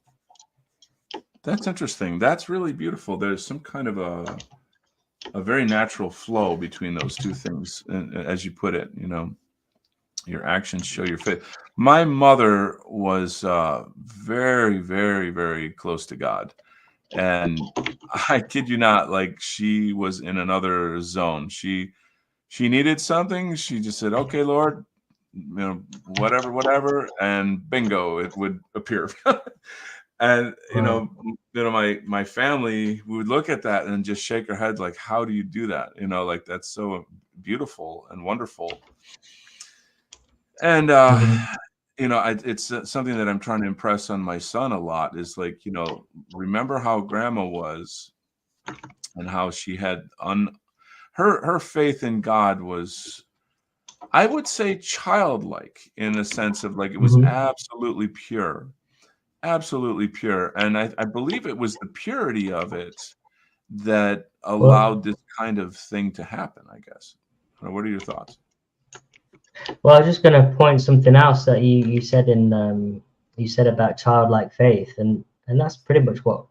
That's interesting. That's really beautiful. There's some kind of a very natural flow between those two things, and as you put it, you know, your actions show your faith. My mother was very, very, very close to God, and I kid you not, like she was in another zone. She needed something. She just said, "Okay, Lord, you know, whatever, whatever," and bingo, it would appear. And Right. my family, we would look at that and just shake our heads, like, "How do you do that?" You know, like that's so beautiful and wonderful. And Hmm. it's something that I'm trying to impress on my son a lot. Is like, remember how Grandma was, and how she had her faith in God was, I would say, childlike, in the sense of, like, it was Hmm. absolutely pure. And I believe it was the purity of it that Well, allowed this kind of thing to happen, I guess. What are your thoughts? well, I was just going to point something else that you said in you said about childlike faith, and that's pretty much what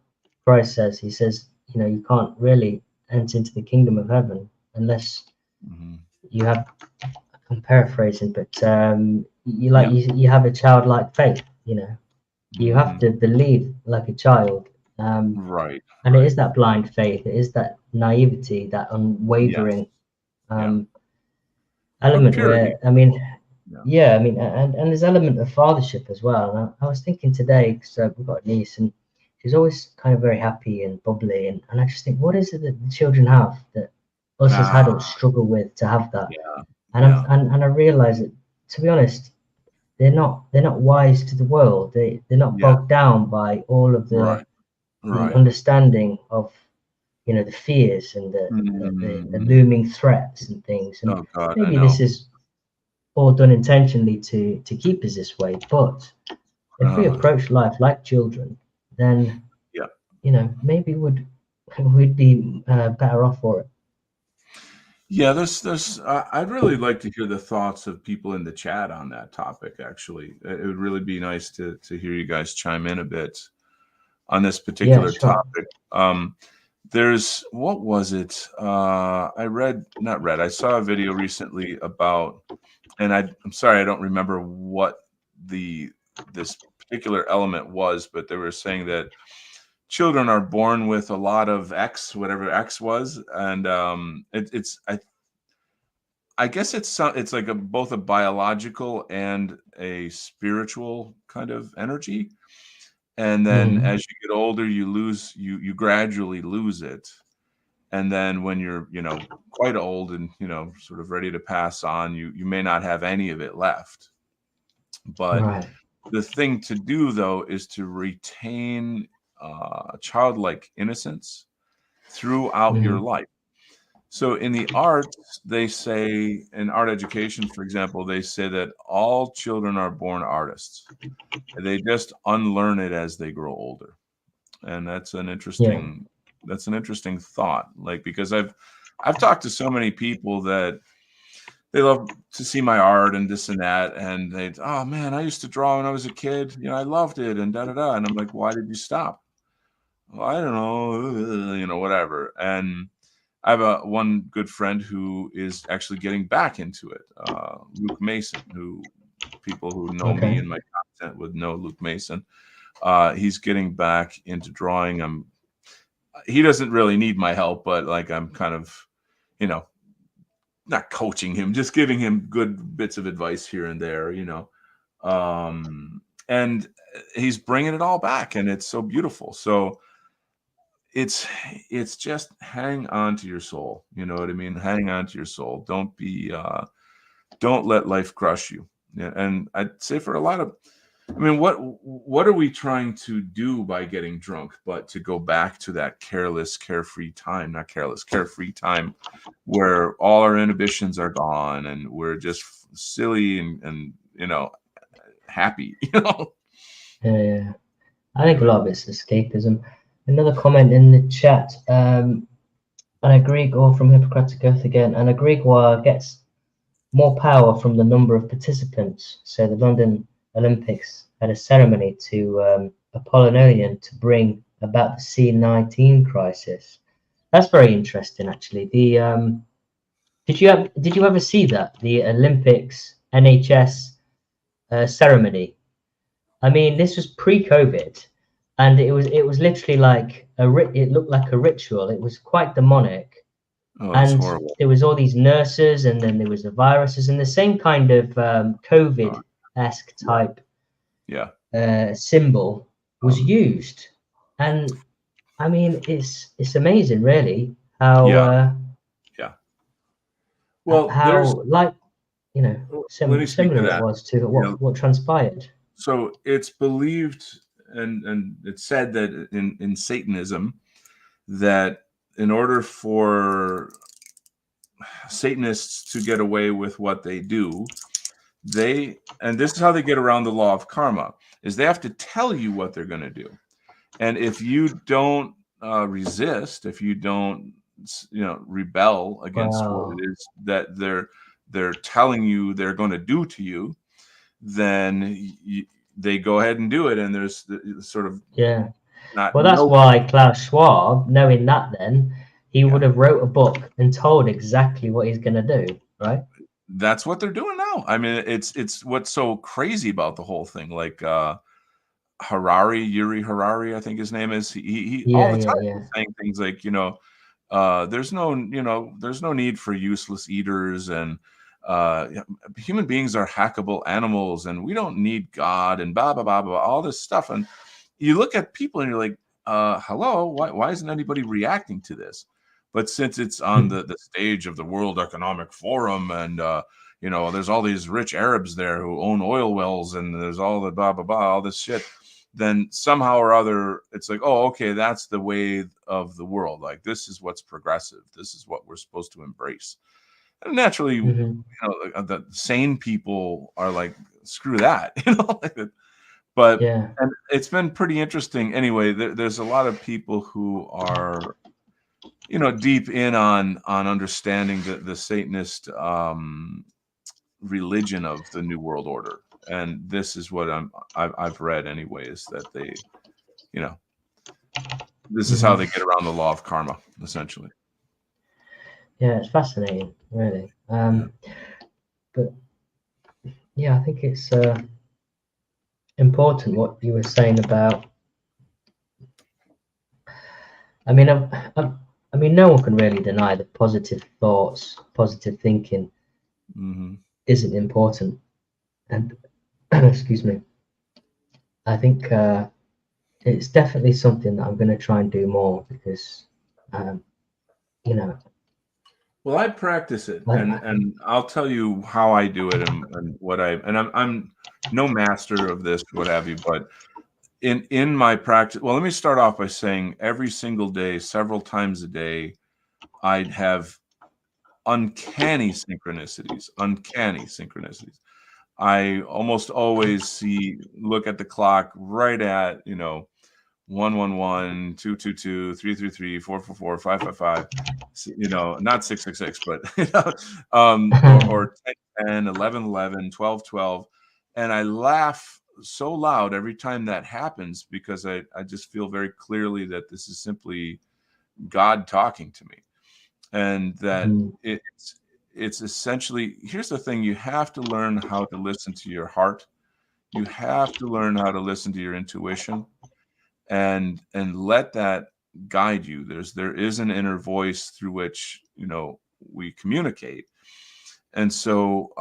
Christ says. He says, you know, you can't really enter into the kingdom of heaven unless Hmm. you have, I'm paraphrasing, but Yeah. you have a childlike faith. You know, you have Hmm. to believe like a child, um, Right. and it Right. is that blind faith. It is that naivety, that Yes. unwavering Yeah. um, But element. purity. Where I mean, Yeah. yeah, I mean, and there's element of fathership as well. And I was thinking today, because we've got a niece, and she's always kind of very happy and bubbly, and I just think, what is it that the children have that us as Ah. adults struggle with to have that? Yeah. And Yeah. I realize that, to be honest, they're not wise to the world. They're not Yeah. bogged down by all of Right. the Right. understanding of, you know, the fears and the Mhm. looming threats and things. And Oh god, I maybe this know. is all done intentionally to keep us this way. But if we Uh, approach life like children, then, yeah. you know, maybe we'd be better off for it. Yeah, I'd really like to hear the thoughts of people in the chat on that topic, actually. It would really be nice to hear you guys chime in a bit on this Yeah, particular sure. topic. There's what was it? I read, not read, I saw a video recently about, and I'm sorry, I don't remember what the this particular element was, but they were saying that children are born with a lot of X, whatever X was, and I guess it's like both a biological and a spiritual kind of energy. And then Mm, as you get older, you gradually lose it. And then when you're, quite old and, sort of ready to pass on, you may not have any of it left. But right. the thing to do, though, is to retain childlike innocence throughout your Mm, life. So in the arts, they say, in art education, for example, they say that all children are born artists. They just unlearn it as they grow older. And yeah. that's an interesting thought. Like, because I've talked to so many people that they love to see my art and this and that, and oh man, I used to draw when I was a kid. I loved it, and da da da. And I'm like, why did you stop? Well, I don't know, whatever. And I have one good friend who is actually getting back into it, Luke Mason, who people who know me Okay. and my content would know Luke Mason. He's getting back into drawing. He doesn't really need my help, but like I'm kind of, you know, not coaching him, just giving him good bits of advice here and there. And he's bringing it all back, and it's so beautiful. So it's just hang on to your soul. You know what I mean? Hang on to your soul. Don't let life crush you. Yeah, and I'd say for a lot of, I mean, what are we trying to do by getting drunk? But to go back to that careless, carefree time, not careless, carefree time, where all our inhibitions are gone and we're just silly and happy. Yeah, I think a lot of it's escapism. Another comment in the chat. And a Greek, or from Hippocratic Oath again, and a Greek war gets more power from the number of participants. So the London Olympics had a ceremony to Apollonian to bring about the C-19 crisis. That's very interesting, actually. Did you ever see that, the Olympics NHS ceremony? I mean, this was pre-COVID, and it was literally like it looked like a ritual. It was quite demonic, Oh, it's and horrible. there was all these nurses, and then there was the viruses, and the same kind of COVID-esque type Yeah. symbol was used. And I mean, it's amazing, really, Yeah. Well, how like let me speak to similar it that. was to You know, what transpired. so it's believed and it's said that in Satanism that in order for Satanists to get away with what they do, and this is how they get around the law of karma, is they have to tell you what they're going to do. And if you don't resist, if you don't rebel against what Wow. it is that they're telling you they're going to do to you, then they go ahead and do it. And there's sort of Yeah. not Well, that's no why Klaus Schwab, knowing that, then he yeah. would have wrote a book and told exactly what he's going to do, right? That's what they're doing now. I mean, it's what's so crazy about the whole thing. Like Yuri Harari, I think his name is. He all Yeah, the yeah, time yeah. he's saying things like, there's no need for useless eaters, and human beings are hackable animals, and we don't need God, and blah blah blah blah, all this stuff. And you look at people and you're like, hello, why isn't anybody reacting to this? But since it's on the stage of the World Economic Forum, and there's all these rich Arabs there who own oil wells, and there's all the blah blah blah, all this shit, then somehow or other it's like, oh, okay, that's the way of the world. Like, this is what's progressive. This is what we're supposed to embrace. And naturally, Mm-hmm. the sane people are like, screw that, like that. But Yeah. and it's been pretty interesting. Anyway, there's a lot of people who are deep in on understanding the Satanist religion of the New World Order. And this is what I've read anyway, is that they, this is how they get around the law of karma, essentially. Yeah, it's fascinating, really. Yeah. But yeah, I think it's important what you were saying about. I mean, I mean, no one can really deny that positive thoughts, positive thinking, Mm-hmm. isn't important. And excuse me, I think it's definitely something that I'm going to try and do more because, you know, Well, I practice it, I, and I'll tell you how I do it, and what I'm no master of this, what have you, but in my practice, well, let me start off by saying every single day, several times a day, I'd have uncanny synchronicities. I almost always look at the clock right at 111, 222, 333, 444, 555. Not 666, but or 10, 11, 11, 12, 12. And I laugh so loud every time that happens, because I just feel very clearly that this is simply God talking to me. And that it's essentially, here's the thing: you have to learn how to listen to your heart. You have to learn how to listen to your intuition, and let that guide you. There is an inner voice through which we communicate. And so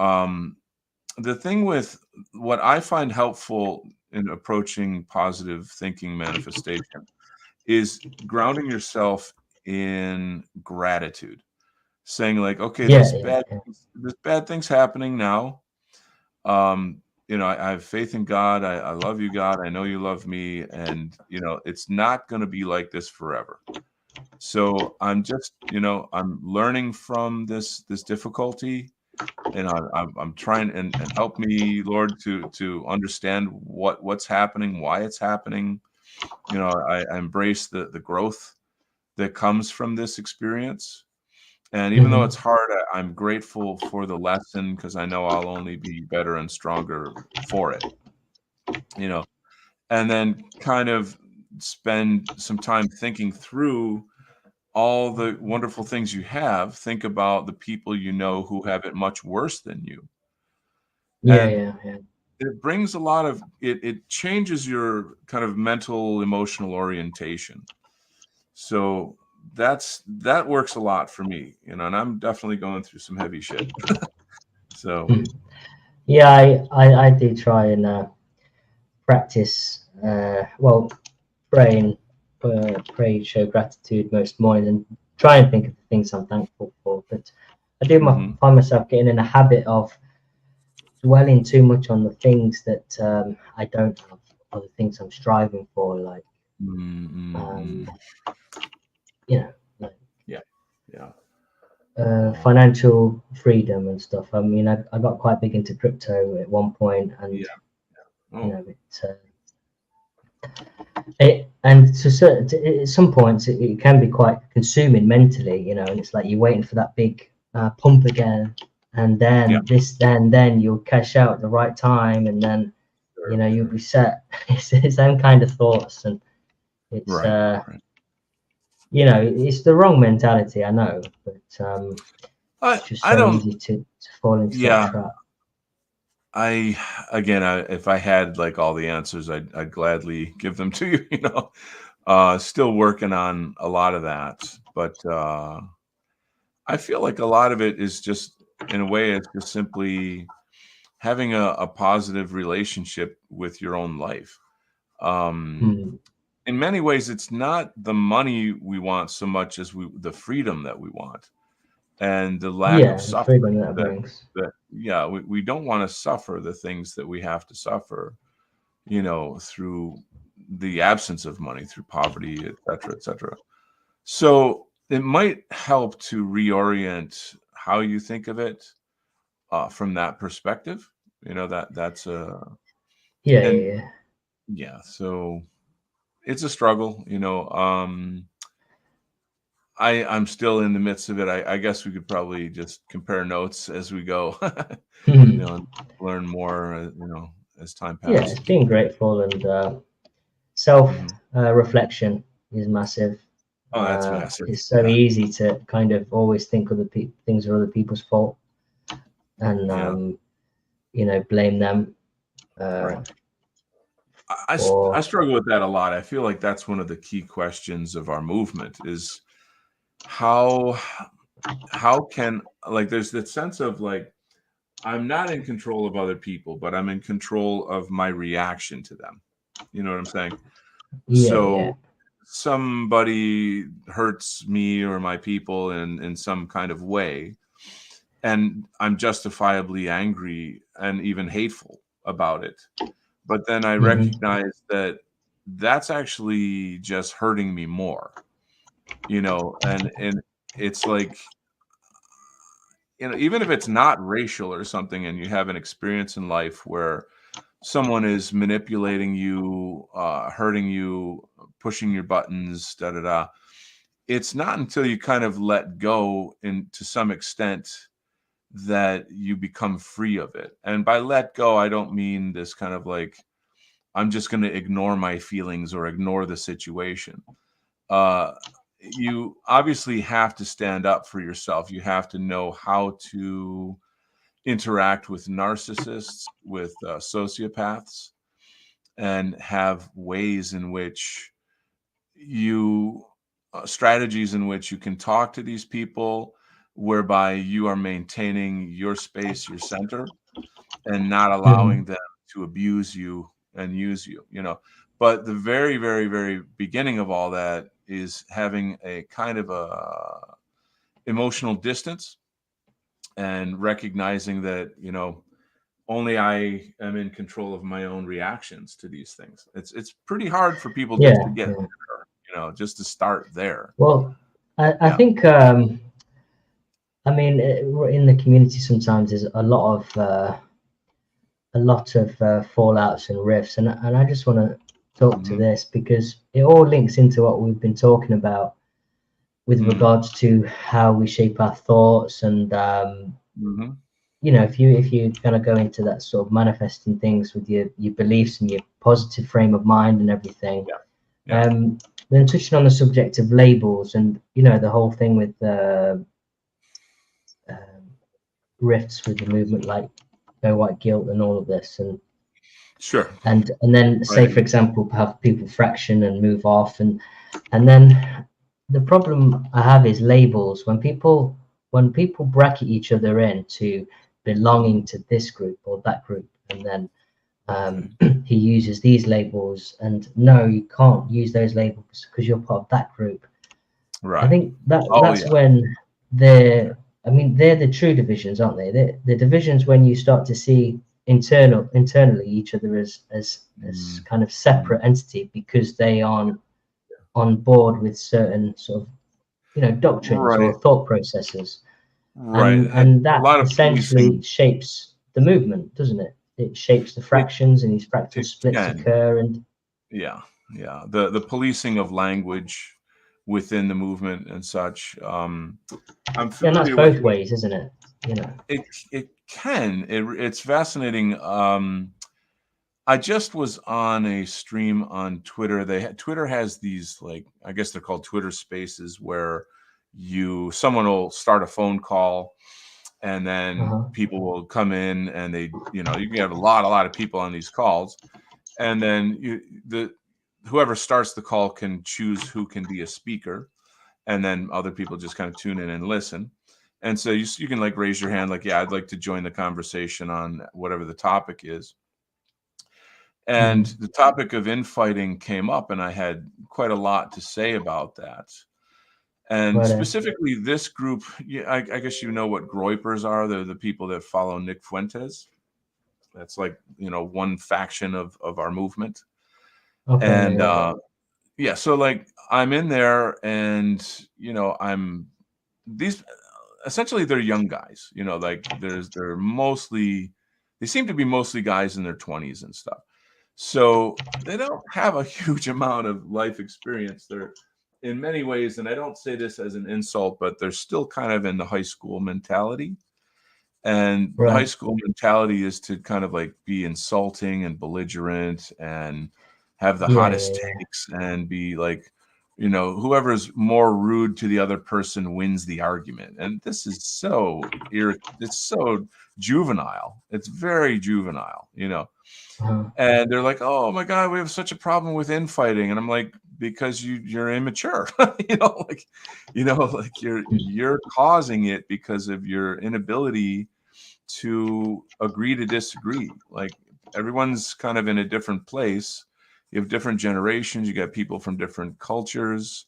the thing with what I find helpful in approaching positive thinking manifestation is grounding yourself in gratitude, saying like, okay, Yeah, yeah, yeah. there's bad things happening now. I have faith in God. I love you, God. I know you love me, and it's not going to be like this forever. So I'm just, I'm learning from this difficulty, and I'm trying, and help me, Lord, to understand what's happening, why it's happening. I embrace the growth that comes from this experience. And even though it's hard, I'm grateful for the lesson, because I know I'll only be better and stronger for it. And then kind of spend some time thinking through all the wonderful things you have. Think about the people who have it much worse than you. Yeah, And yeah, yeah. it brings a lot of it changes your kind of mental, emotional orientation. So that works a lot for me, and I'm definitely going through some heavy shit. So Yeah, I do try and practice. Well, pray and show gratitude most mornings, and try and think of the things I'm thankful for. But I do find myself getting in a habit of dwelling too much on the things that I don't have, or the things I'm striving for, like you know, like yeah, yeah. financial freedom and stuff. I mean, I got quite big into crypto at one point, and Yeah. Oh, and at some points it can be quite consuming mentally, and it's like you're waiting for that big pump again, and yeah. then then you'll cash out at the right time, and then Sure, you'll sure. be set. It's them kind of thoughts, and it's Right, right. it's the wrong mentality, I know, but I it's just I so don't. easy to fall into that Yeah. trap. If I had like all the answers, I'd gladly give them to you. Still working on a lot of that, but I feel like a lot of it is just, in a way, it's just simply having a positive relationship with your own life. Um, Hmm. in many ways, it's not the money we want so much as the freedom that we want, and the lack of Yeah, the freedom suffering that that brings. yeah, we don't want to suffer the things that we have to suffer, through the absence of money, through poverty, et cetera, et cetera. So it might help to reorient how you think of it, from that perspective. That's Yeah, and yeah, yeah. yeah, so it's a struggle. I'm still in the midst of it. I guess we could probably just compare notes as we go, and learn more, as time Yeah, it's passes. being grateful, and self Hmm. reflection is massive. Oh, that's massive. It's so Yeah, easy to kind of always think things are other people's fault, and yeah, blame them right. uh, I for struggle with that a lot. I feel like that's one of the key questions of our movement is how can, like, there's that sense of like, I'm not in control of other people, but I'm in control of my reaction to them. You know what I'm saying? yeah, yeah, So somebody hurts me or my people in some kind of way, and I'm justifiably angry and even hateful about it. But then I hmm recognize that that's actually just hurting me more, and it's like, even if it's not racial or something, and you have an experience in life where someone is manipulating you, hurting you, pushing your buttons, da da da. It's not until you kind of let go, to some extent, that you become free of it. And by let go, I don't mean this kind of like, I'm just going to ignore my feelings or ignore the situation. Uh, you obviously have to stand up for yourself. You have to know how to interact with narcissists, with sociopaths, and have ways in which you strategies in which you can talk to these people, whereby you are maintaining your space, your center, and not allowing hmm them to abuse you and use you. But the very, very, very beginning of all that is having a kind of a emotional distance and recognizing that, only I am in control of my own reactions to these things. It's pretty hard for people just to Yeah, get yeah. there, just to start there. Well, I Yeah. think I mean in the community sometimes there's a lot of fallouts and rifts, and I just want to talk to Hmm. this because it all links into what we've been talking about with Mm. regards to how we shape our thoughts and Hmm. if you kind of go into that sort of manifesting things with your beliefs and your positive frame of mind and everything, Yeah. Yeah. um, then touching on the subject of labels and the whole thing with um, rifts with the movement like no white guilt and all of this Sure. and then say Right. for example have people fraction and move off and then the problem I have is labels when people bracket each other in to belonging to this group or that group and then Okay. he uses these labels and no you can't use those labels because you're part of that group. I Right. think that Oh that's yeah. when they're the true divisions, aren't they? They're the divisions when you start to see internally each other as Mm. kind of Mm. separate entity because they aren't on board with certain sort of doctrines Right. or thought processes, Right. and A that lot of essentially policing. shapes the movement, doesn't it? It shapes the It fractions, and these fractal it splits can. occur, and Yeah. Yeah. The policing of language within the movement and such. I'm yeah, and that's familiar with both what ways, isn't it? it can. It's fascinating. I just was on a stream on Twitter. Twitter has these, like, I guess they're called Twitter Spaces, where someone will start a phone call, and then Uh-huh. people will come in, and you can have a lot of people on these calls, and then whoever starts the call can choose who can be a speaker, and then other people just kind of tune in and listen. And so you can like raise your hand, like, yeah, I'd like to join the conversation on whatever the topic is. And Mm. the topic of infighting came up, and I had quite a lot to say about that. And Right. specifically, this group, yeah, I guess you know what Groypers are. They're the people that follow Nick Fuentes. That's like, one faction of our movement. Okay. And Yeah. yeah, so like I'm in there, and I'm these essentially they're young guys. Like they seem to be mostly guys in their 20s and stuff. So they don't have a huge amount of life experience. They're in many ways, and I don't say this as an insult, but they're still kind of in the high school mentality. And Yeah. the high Right. school mentality is to kind of like be insulting and belligerent and have the Yeah. Yeah. hottest Yeah. takes and be like, whoever's more rude to the other person wins the argument. And this is it's so juvenile. It's very juvenile. Uh-huh. And they're like, "Oh my God, we have such a problem with infighting." And I'm like, "Because you're immature, like you're causing it because of your inability to agree to disagree. Like everyone's kind of in a different place. You have different generations. You got people from different cultures.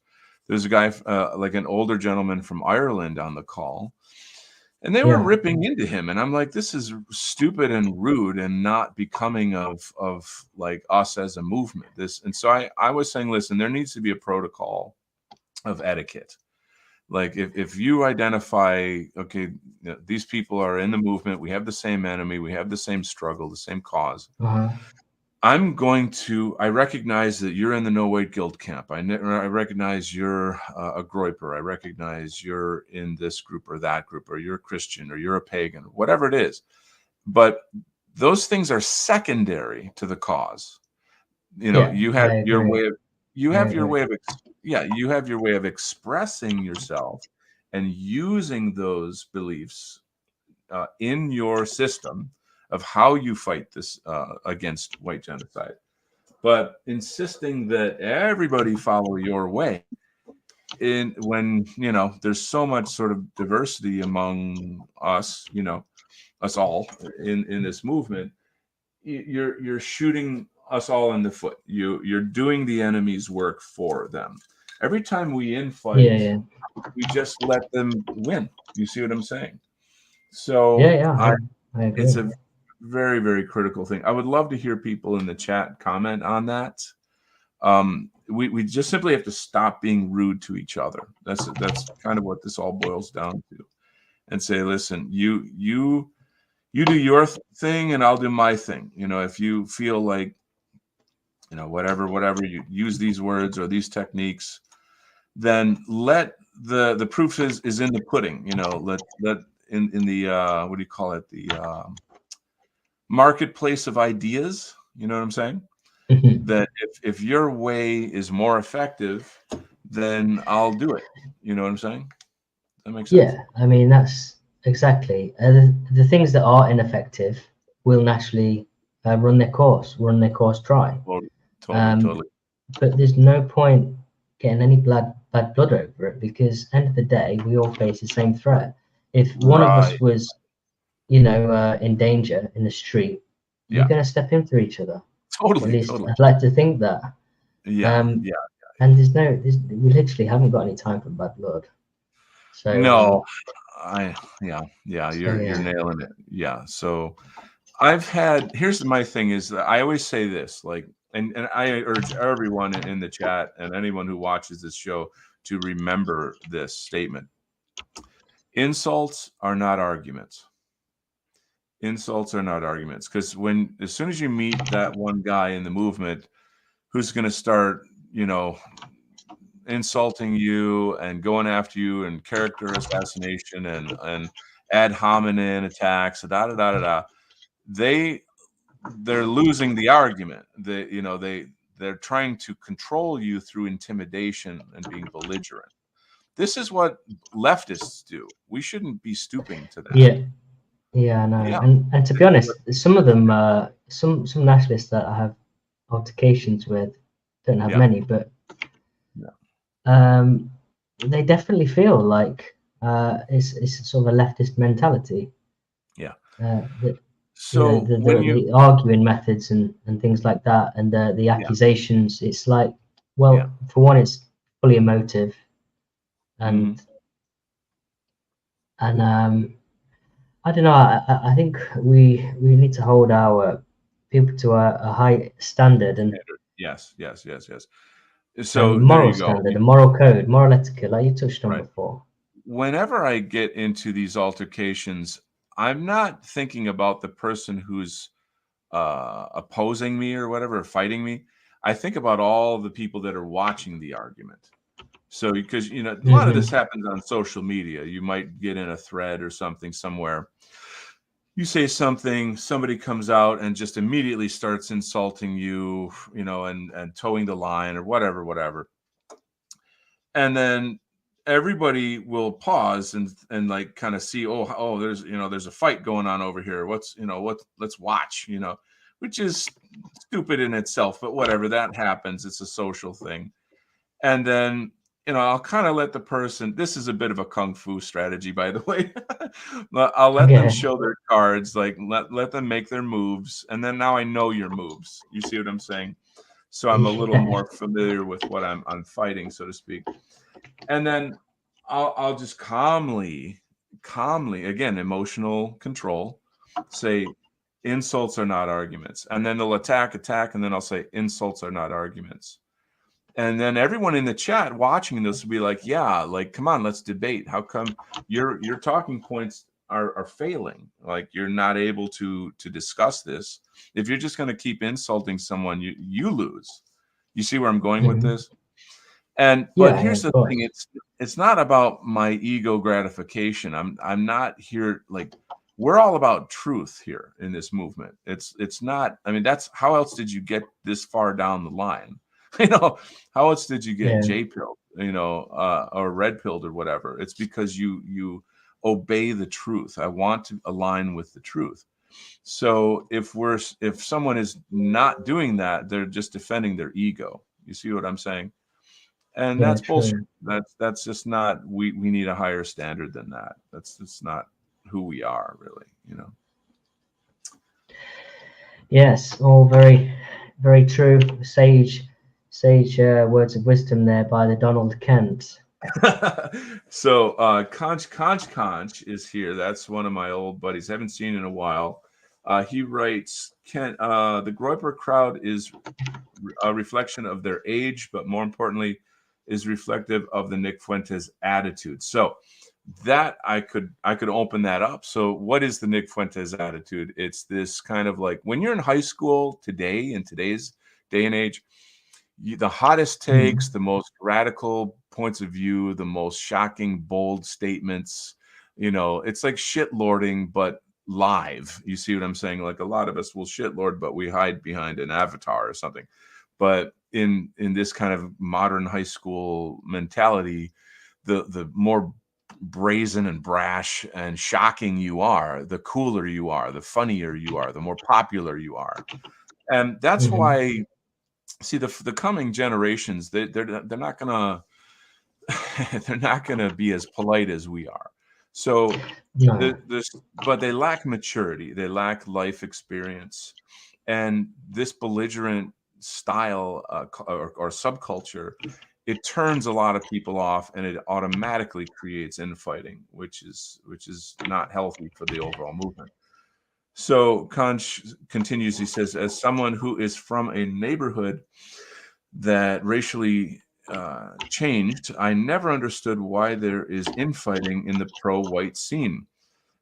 There's a guy, like an older gentleman from Ireland, on the call, and they were Yeah. ripping into him, and I'm like, this is stupid and rude and not becoming of like us as a movement. And so I was saying, listen, there needs to be a protocol of etiquette. Like if you identify, okay, these people are in the movement, we have the same enemy, we have the same struggle, the same cause. Uh-huh. I recognize that you're in the no white guilt camp. I recognize you're a groiper. I recognize you're in this group or that group, or you're a Christian or you're a pagan, whatever it is. But those things are secondary to the cause. Yeah. You have I your agree. way of, you I have your agree. way of, yeah, you have your way of expressing yourself and using those beliefs in your system of how you fight this against white genocide. But insisting that everybody follow your way in when there's so much sort of diversity among us, us all in this movement, you're shooting us all in the foot. You're doing the enemy's work for them. Every time we infight, Yeah, we just let them win. You see what I'm saying? yeah, So yeah. I it's agree. a very, very critical thing. I would love to hear people in the chat comment on that. We just simply have to stop being rude to each other. That's kind of what this all boils down to. And say, listen, you do your thing and I'll do my thing. If you feel like, whatever, you use these words or these techniques, then let the proof is in the pudding. Let in the what do you call it? The marketplace of ideas. You know what I'm saying? That if your way is more effective, then I'll do it. You know what I'm saying? That makes sense? Yeah, I mean that's exactly the things that are ineffective will naturally run their course dry. Totally, totally, Um, totally. but there's no point getting any bad blood over it, because end of the day we all face the same threat. If one of us Right. was, in danger in the street, we're Yeah. going to step in for each other. At Totally, least totally. I'd like to think that. Yeah, yeah. And we literally haven't got any time for bad blood. So, No, so you're yeah. nailing it. Yeah. So here's my thing is that I always say this, like, and I urge everyone in the chat and anyone who watches this show to remember this statement. Insults are not arguments. Insults are not arguments. Because as soon as you meet that one guy in the movement who's going to start, insulting you and going after you and character assassination and ad hominem attacks, da da da da da, they're losing the argument. They're trying to control you through intimidation and being belligerent. This is what leftists do. We shouldn't be stooping to that. Yeah, I know. Yeah. And to be honest, some of them, some nationalists that I have altercations with, don't have Yeah. many, but they definitely feel like it's sort of a leftist mentality. Yeah. That So when you, the arguing methods and things like that, and the yeah, accusations. It's like, yeah. well, for one, it's fully emotive, Mhm. and I don't know. I think we need to hold our people to a high standard and Yes, yes, yes, yes. and So there moral you go. standard, a moral code, moral etiquette, like you touched on Right. before. Whenever I get into these altercations, I'm not thinking about the person who's opposing me or whatever, fighting me. I think about all the people that are watching the argument. So, because a lot of this Hmm. happens on social media. You might get in a thread or something somewhere. You say something, somebody comes out and just immediately starts insulting you, and towing the line or whatever. And then everybody will pause and like kind of see, oh, there's a fight going on over here. Let's watch, which is stupid in itself, but whatever, that happens. It's a social thing. And then I'll kind of let the person, this is a bit of a kung fu strategy, by the way. I'll let them Yeah, show their cards, like let them make their moves, and then now I know your moves. You see what I'm saying? So I'm a little yeah, more familiar with what I'm fighting, so to speak. And then I'll just calmly, again, emotional control, say insults are not arguments. And then they'll attack, and then I'll say insults are not arguments. And then everyone in the chat watching this will be like, yeah, like, come on, let's debate. How come your talking points are failing? Like, you're not able to discuss this. If you're just going to keep insulting someone, you lose. You see where I'm going with hmm this? But yeah, here's of the thing, course. it's not about my ego gratification. I'm not here, like, we're all about truth here in this movement. It's not, I mean, that's how else did you get this far down the line? How else did you get Yeah, J pilled, or red pilled or whatever? It's because you obey the truth. I want to align with the truth. So if someone is not doing that, they're just defending their ego. You see what I'm saying? And yeah, that's bullshit. true. That's just not, we need a higher standard than that. That's not who we are, really. Yes, all very very true. Sage words of wisdom there by the Donald Kent. So Conch is here. That's one of my old buddies. Haven't seen in a while. He writes, the Groyper crowd is a reflection of their age, but more importantly, is reflective of the Nick Fuentes attitude. So that I could open that up. So what is the Nick Fuentes attitude? It's this kind of like when you're in high school today, in today's day and age, the hottest takes, the most radical points of view, the most shocking, bold statements, it's like shit lording, but live. You see what I'm saying? Like a lot of us will shit lord, but we hide behind an avatar or something. But in this kind of modern high school mentality, the more brazen and brash and shocking you are, the cooler you are, the funnier you are, the more popular you are. And that's why, see, the coming generations, they're not gonna they're not gonna be as polite as we are. So but they lack maturity, they lack life experience, and this belligerent style or subculture, it turns a lot of people off, and it automatically creates infighting, which is not healthy for the overall movement. So Conch continues, he says, as someone who is from a neighborhood that racially changed, I never understood why there is infighting in the pro-white scene.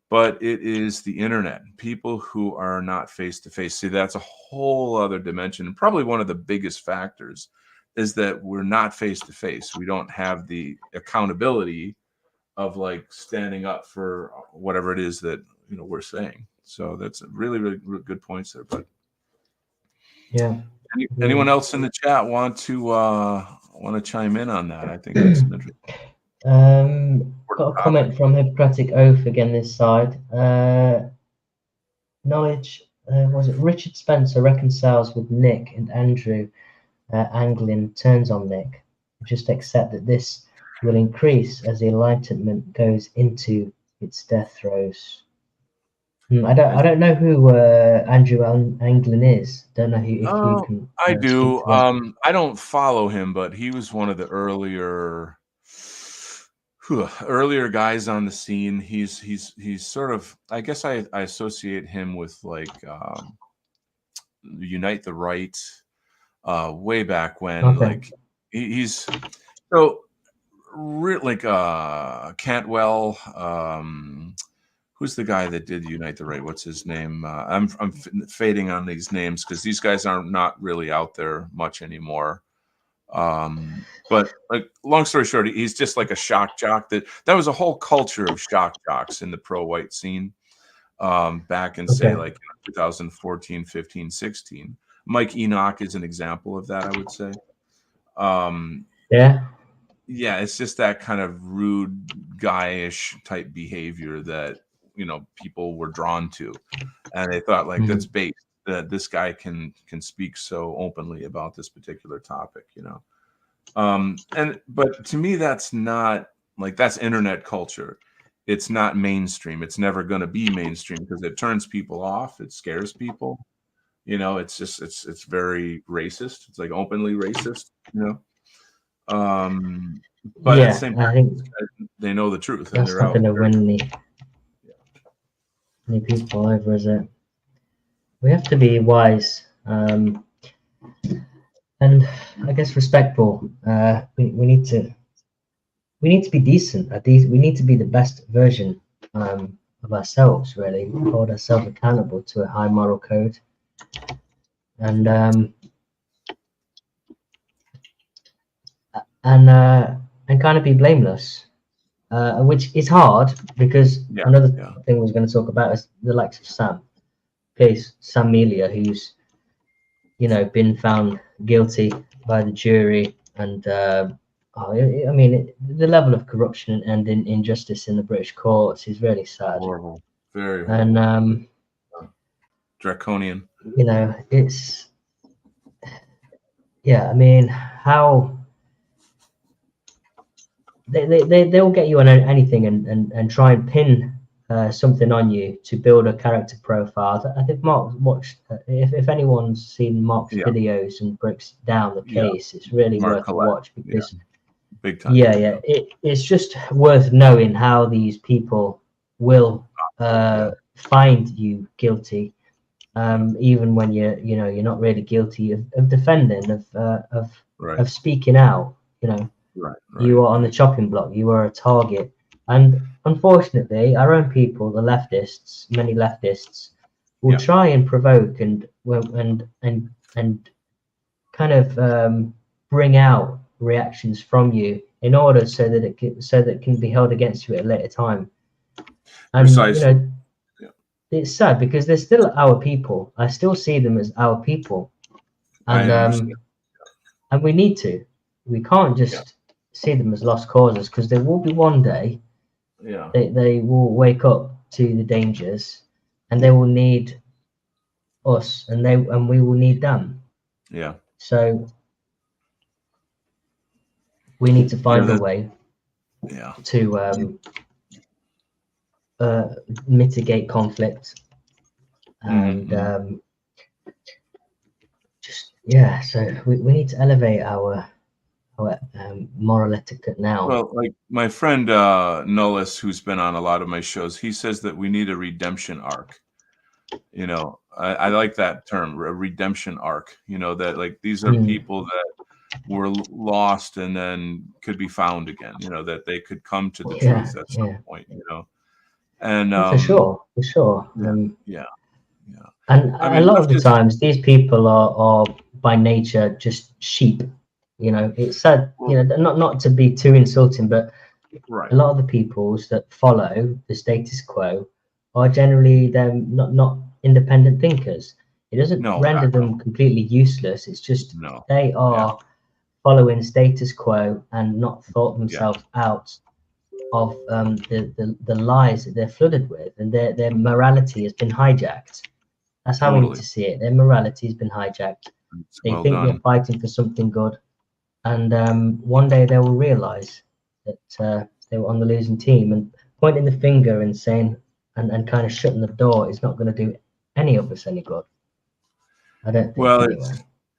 But it is the internet, people who are not face-to-face. See, that's a whole other dimension. Probably one of the biggest factors is that we're not face-to-face. We don't have the accountability of like standing up for whatever it is that we're saying. So that's really, really, really good points there. But yeah, anyone else in the chat want to chime in on that? I think that's an interesting. Got a comment from Hippocratic Oath again this side. Knowledge, was it Richard Spencer reconciles with Nick and Andrew Anglin turns on Nick. Just accept that this will increase as the Enlightenment goes into its death throes. I don't know who Andrew Anglin is. Don't know if you can. I do. I don't follow him, but he was one of the earlier guys on the scene. He's sort of, I guess I associate him with like Unite the Right, way back when. Like he's so like Cantwell. Who's the guy that did Unite the Right? What's his name? I'm fading on these names because these guys are not really out there much anymore. But like, long story short, he's just like a shock jock. That was a whole culture of shock jocks in the pro-white scene back in say like 2014, 15, 16. Mike Enoch is an example of that, I would say. Yeah, it's just that kind of rude, guyish type behavior that people were drawn to, and they thought like that's bait, that this guy can speak so openly about this particular topic, but to me that's not like, that's internet culture. It's not mainstream. It's never going to be mainstream because it turns people off. It scares people. It's just it's very racist. It's like openly racist. But at the same time, I think they know the truth. That's not going to win any people over, is it? We have to be wise and I guess respectful. We need to be decent. We need to be the best version of ourselves. Really, hold ourselves accountable to a high moral code, and kind of be blameless, which is hard because another thing I was going to talk about is the likes of Sam Melia, who's been found guilty by the jury, and I mean the level of corruption and injustice in the British courts is really sad. Horrible. Very horrible. And draconian. It's I mean, how they'll get you on anything and try and pin something on you to build a character profile. I think Mark watched. If anyone's seen Mark's videos and breaks down the case, it's really Mark worth a watch because big time. It's just worth knowing how these people will find you guilty, even when you're not really guilty of defending, of speaking out. You are on the chopping block. You are a target, and unfortunately, our own people, the leftists, many leftists, will try and provoke and kind of bring out reactions from you in order so that it can be held against you at a later time. And Precisely. It's sad because they're still our people. I still see them as our people, and we need to. We can't just see them as lost causes, because there will be one day they will wake up to the dangers, and they will need us, and we will need them. So we need to find a way to mitigate conflict, and so we need to elevate our moral etiquette now. Well, like my friend Nullis, who's been on a lot of my shows, he says that we need a redemption arc. I like that term, a redemption arc. That like these are people that were lost and then could be found again. That they could come to the truth at some point. And for sure. And a lot of the times, these people are by nature just sheep. It's sad. Not to be too insulting, but a lot of the peoples that follow the status quo are generally them not independent thinkers. It doesn't render them completely useless. It's just they are following status quo and not thought themselves out of the lies that they're flooded with, and their morality has been hijacked. That's how we need to see it. Their morality has been hijacked. They think they're fighting for something good, and one day they will realize that they were on the losing team, and pointing the finger and saying and kind of shutting the door is not going to do any of us any good. I don't think. Well, anyway.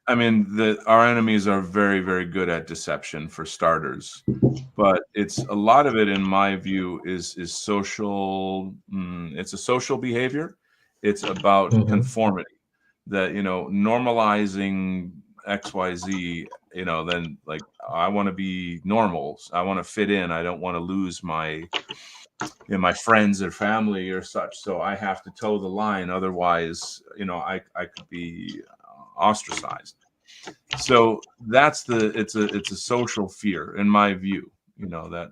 I mean, our enemies are very, very good at deception, for starters, but a lot of it, in my view, is social. It's a social behavior. It's about conformity. That normalizing XYZ. Then like I want to be normal. I want to fit in. I don't want to lose my friends or family or such. So I have to toe the line. Otherwise, I could be ostracized. So it's a social fear, in my view.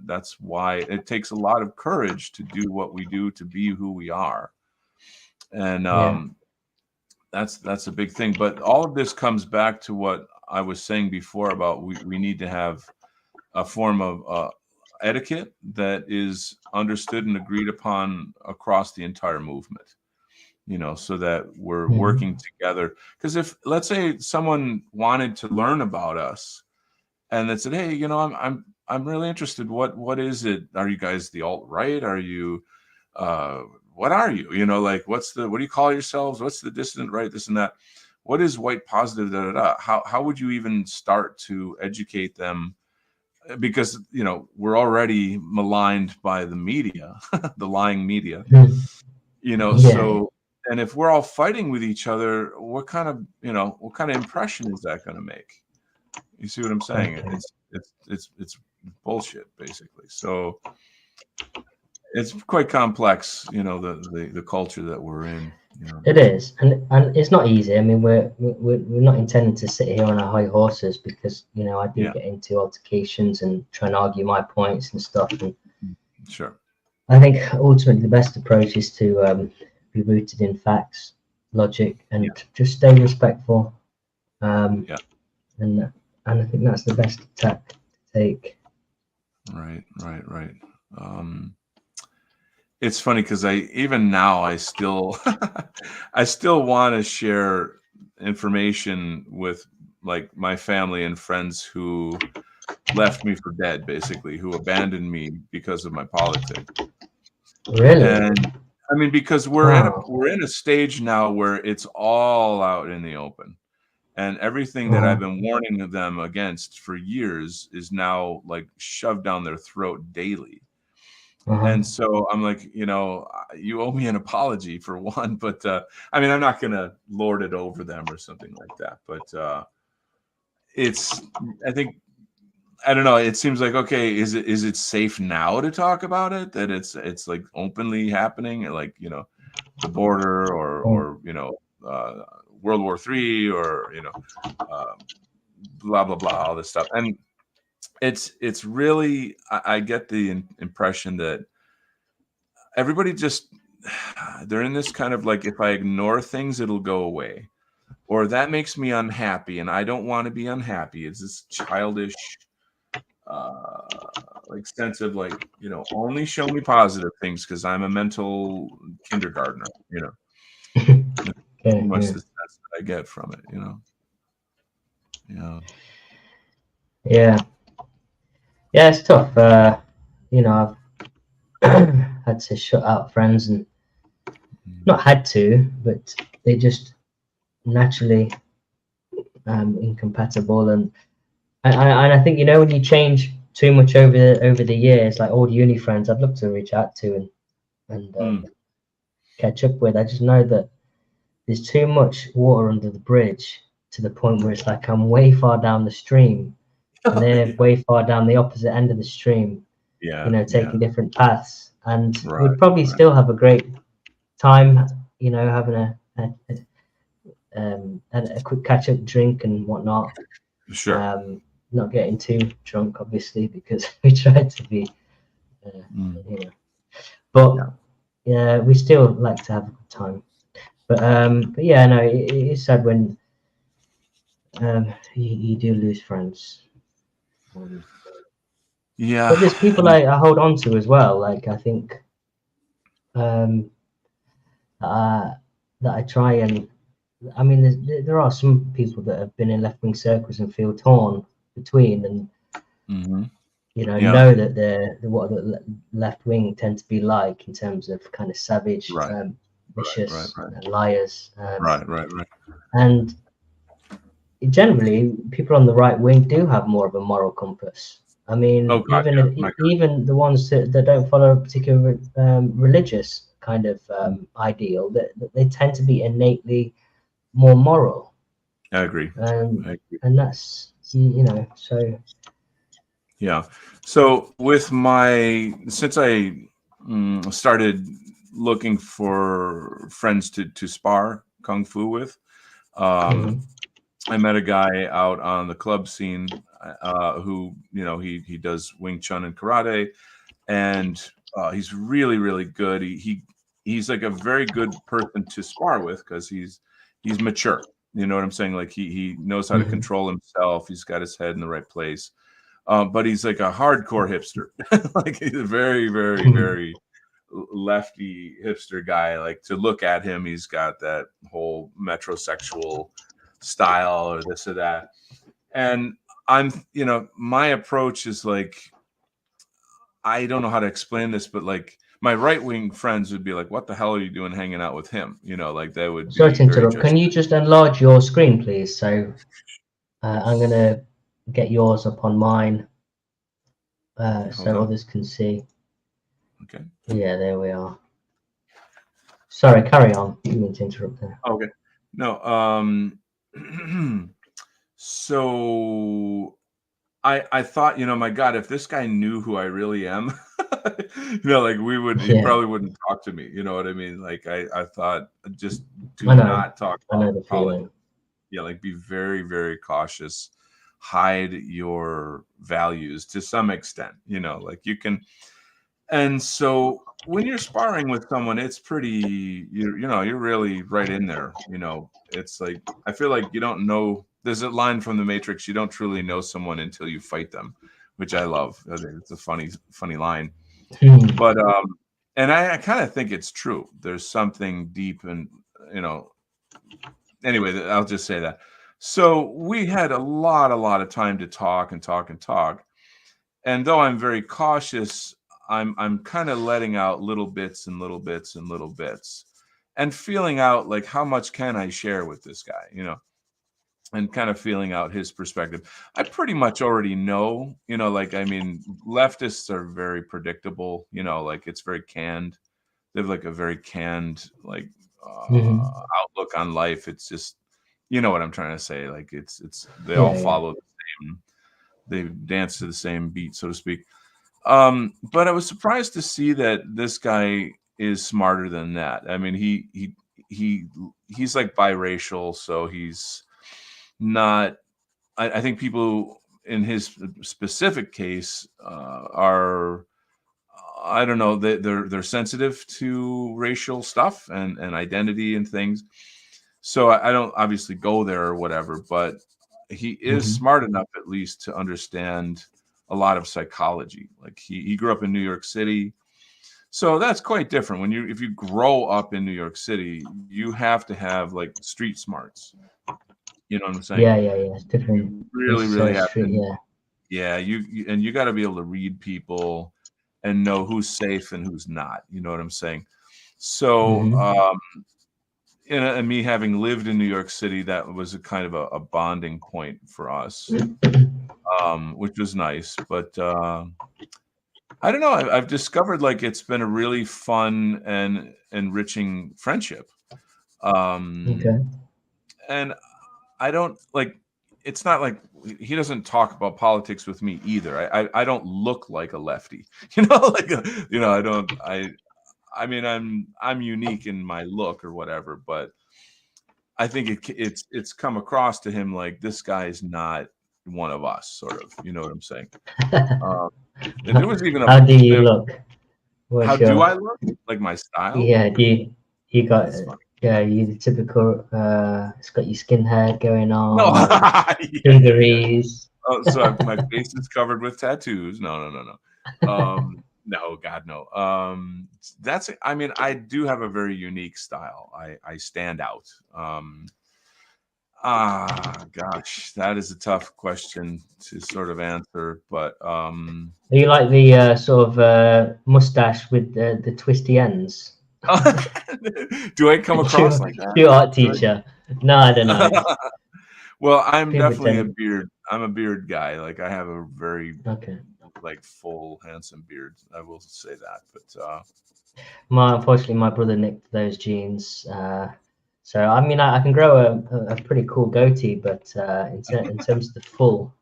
That's why it takes a lot of courage to do what we do, to be who we are, and that's a big thing. But all of this comes back to what I was saying before about we need to have a form of etiquette that is understood and agreed upon across the entire movement. So that we're working together. Because if, let's say, someone wanted to learn about us, and they said, "Hey, I'm really interested. What is it? Are you guys the alt-right? Are you, what are you? Like what do you call yourselves? What's the dissident right? This and that. What is white positive? Da da da. How would you even start to educate them? Because we're already maligned by the media, the lying media. So." And if we're all fighting with each other, what kind of impression is that going to make? You see what I'm saying? It's bullshit, basically. So it's quite complex, the culture that we're in. It is, and it's not easy. I mean, we're not intending to sit here on our high horses, because I do get into altercations and try and argue my points and stuff. And sure, I think ultimately the best approach is to be rooted in facts, logic, and just stay respectful. And I think that's the best tack to take. Right. It's funny because even now I still I still want to share information with like my family and friends who left me for dead, basically, who abandoned me because of my politics. Really? And I mean, because Wow. we're in a stage now where it's all out in the open. And everything that I've been warning them against for years is now like shoved down their throat daily. And so I'm like, you owe me an apology for one, but I mean, I'm not going to lord it over them or something like that. But it's, I think, I don't know. It seems like, okay, is it safe now to talk about it? That it's like openly happening, like, the border or World War III or blah blah blah, all this stuff. And it's really, I get the impression that everybody just, they're in this kind of like, if I ignore things, it'll go away, or that makes me unhappy, and I don't want to be unhappy. It's this childish like sense of like, only show me positive things because I'm a mental kindergartner. Pretty much the sense that I get from it. Yeah. Yeah, it's tough. I've had to shut out friends, and not had to, but they just naturally incompatible. And I think, when you change too much over the years, like old uni friends I'd love to reach out to and catch up with. I just know that there's too much water under the bridge, to the point where it's like I'm way far down the stream and they're way far down the opposite end of the stream, taking different paths. And we'd probably still have a great time, having a quick catch up drink and whatnot. Sure. Not getting too drunk, obviously, because we tried to be, but yeah, we still like to have a good time. But yeah, no, it is sad when you do lose friends. Yeah. But there's people I hold on to as well. Like, I think that I try and, I mean, there are some people that have been in left wing circles and feel torn between, and know that they're what the left wing tend to be like in terms of kind of savage, vicious, liars. Right. And generally, people on the right wing do have more of a moral compass. I mean, Oh God, even the ones that don't follow a particular religious kind of ideal, that they tend to be innately more moral. I agree. And that's, so. Yeah. So since I started looking for friends to spar kung fu with, I met a guy out on the club scene who, he does Wing Chun and karate, and he's really, really good. He's like a very good person to spar with because he's mature. You know what I'm saying? Like he knows how to control himself. He's got his head in the right place. But he's like a hardcore hipster. Like he's a very, very, very lefty hipster guy. Like to look at him, he's got that whole metrosexual style or this or that. And my approach is like, I don't know how to explain this, but like my right wing friends would be like, "What the hell are you doing hanging out with him?" Like they would. Sorry to interrupt. Can you just enlarge your screen, please? So I'm gonna get yours up on mine, so others can see. Okay. Yeah, there we are. Sorry, carry on. Didn't mean to interrupt there. Okay. No. So I thought, my God, if this guy knew who I really am, like he probably wouldn't talk to me. You know what I mean? Like I thought, just do not talk about politics. Yeah, like be very, very cautious. Hide your values to some extent. Like you can. And so when you're sparring with someone, it's pretty, you're really right in there. It's like, I feel like you don't know. There's a line from The Matrix: you don't truly know someone until you fight them, which I love. I think it's a funny line. But and I kind of think it's true. There's something deep, and anyway, I'll just say that. So we had a lot of time to talk and talk and talk. And though I'm very cautious, I'm kind of letting out little bits and little bits and little bits, and feeling out like how much can I share with this guy, and kind of feeling out his perspective. I pretty much already know, like, I mean, leftists are very predictable, like it's very canned. They have like a very canned, like, outlook on life. It's just, you know what I'm trying to say. Like they all follow the same, they dance to the same beat, so to speak. But I was surprised to see that this guy is smarter than that. I mean, he's like biracial, so he's not. I think people in his specific case are, I don't know, they're sensitive to racial stuff and identity and things. So I don't obviously go there or whatever, but he is smart enough at least to understand a lot of psychology. Like he grew up in New York City. So that's quite different. If you grow up in New York City, you have to have like street smarts. You know what I'm saying? Yeah. It's different. You really have street, to. Yeah, you got to be able to read people and know who's safe and who's not. You know what I'm saying? So, and me having lived in New York City, that was a kind of a bonding point for us, which was nice. But I don't know. I've discovered like it's been a really fun and enriching friendship. And I don't like. It's not like he doesn't talk about politics with me either. I don't look like a lefty, like I don't. I mean, I'm unique in my look or whatever, but I think it's come across to him like this guy is not one of us, sort of. You know what I'm saying? And there was even how do you look? Do I look? Like my style? Yeah, you got you the typical it's got your skin hair going on. No. Dungarees. Oh, so my face is covered with tattoos. No. No, God, no. I mean, I do have a very unique style. I stand out. Gosh, that is a tough question to sort of answer, but you like the sort of mustache with the twisty ends? Do I come across like that? Your art teacher? No, I don't know. Well, I'm definitely a beard. I'm a beard guy. Like I have a very like full, handsome beard. I will say that. But unfortunately, my brother nicked those genes. So I mean, I can grow a pretty cool goatee, but in terms of the full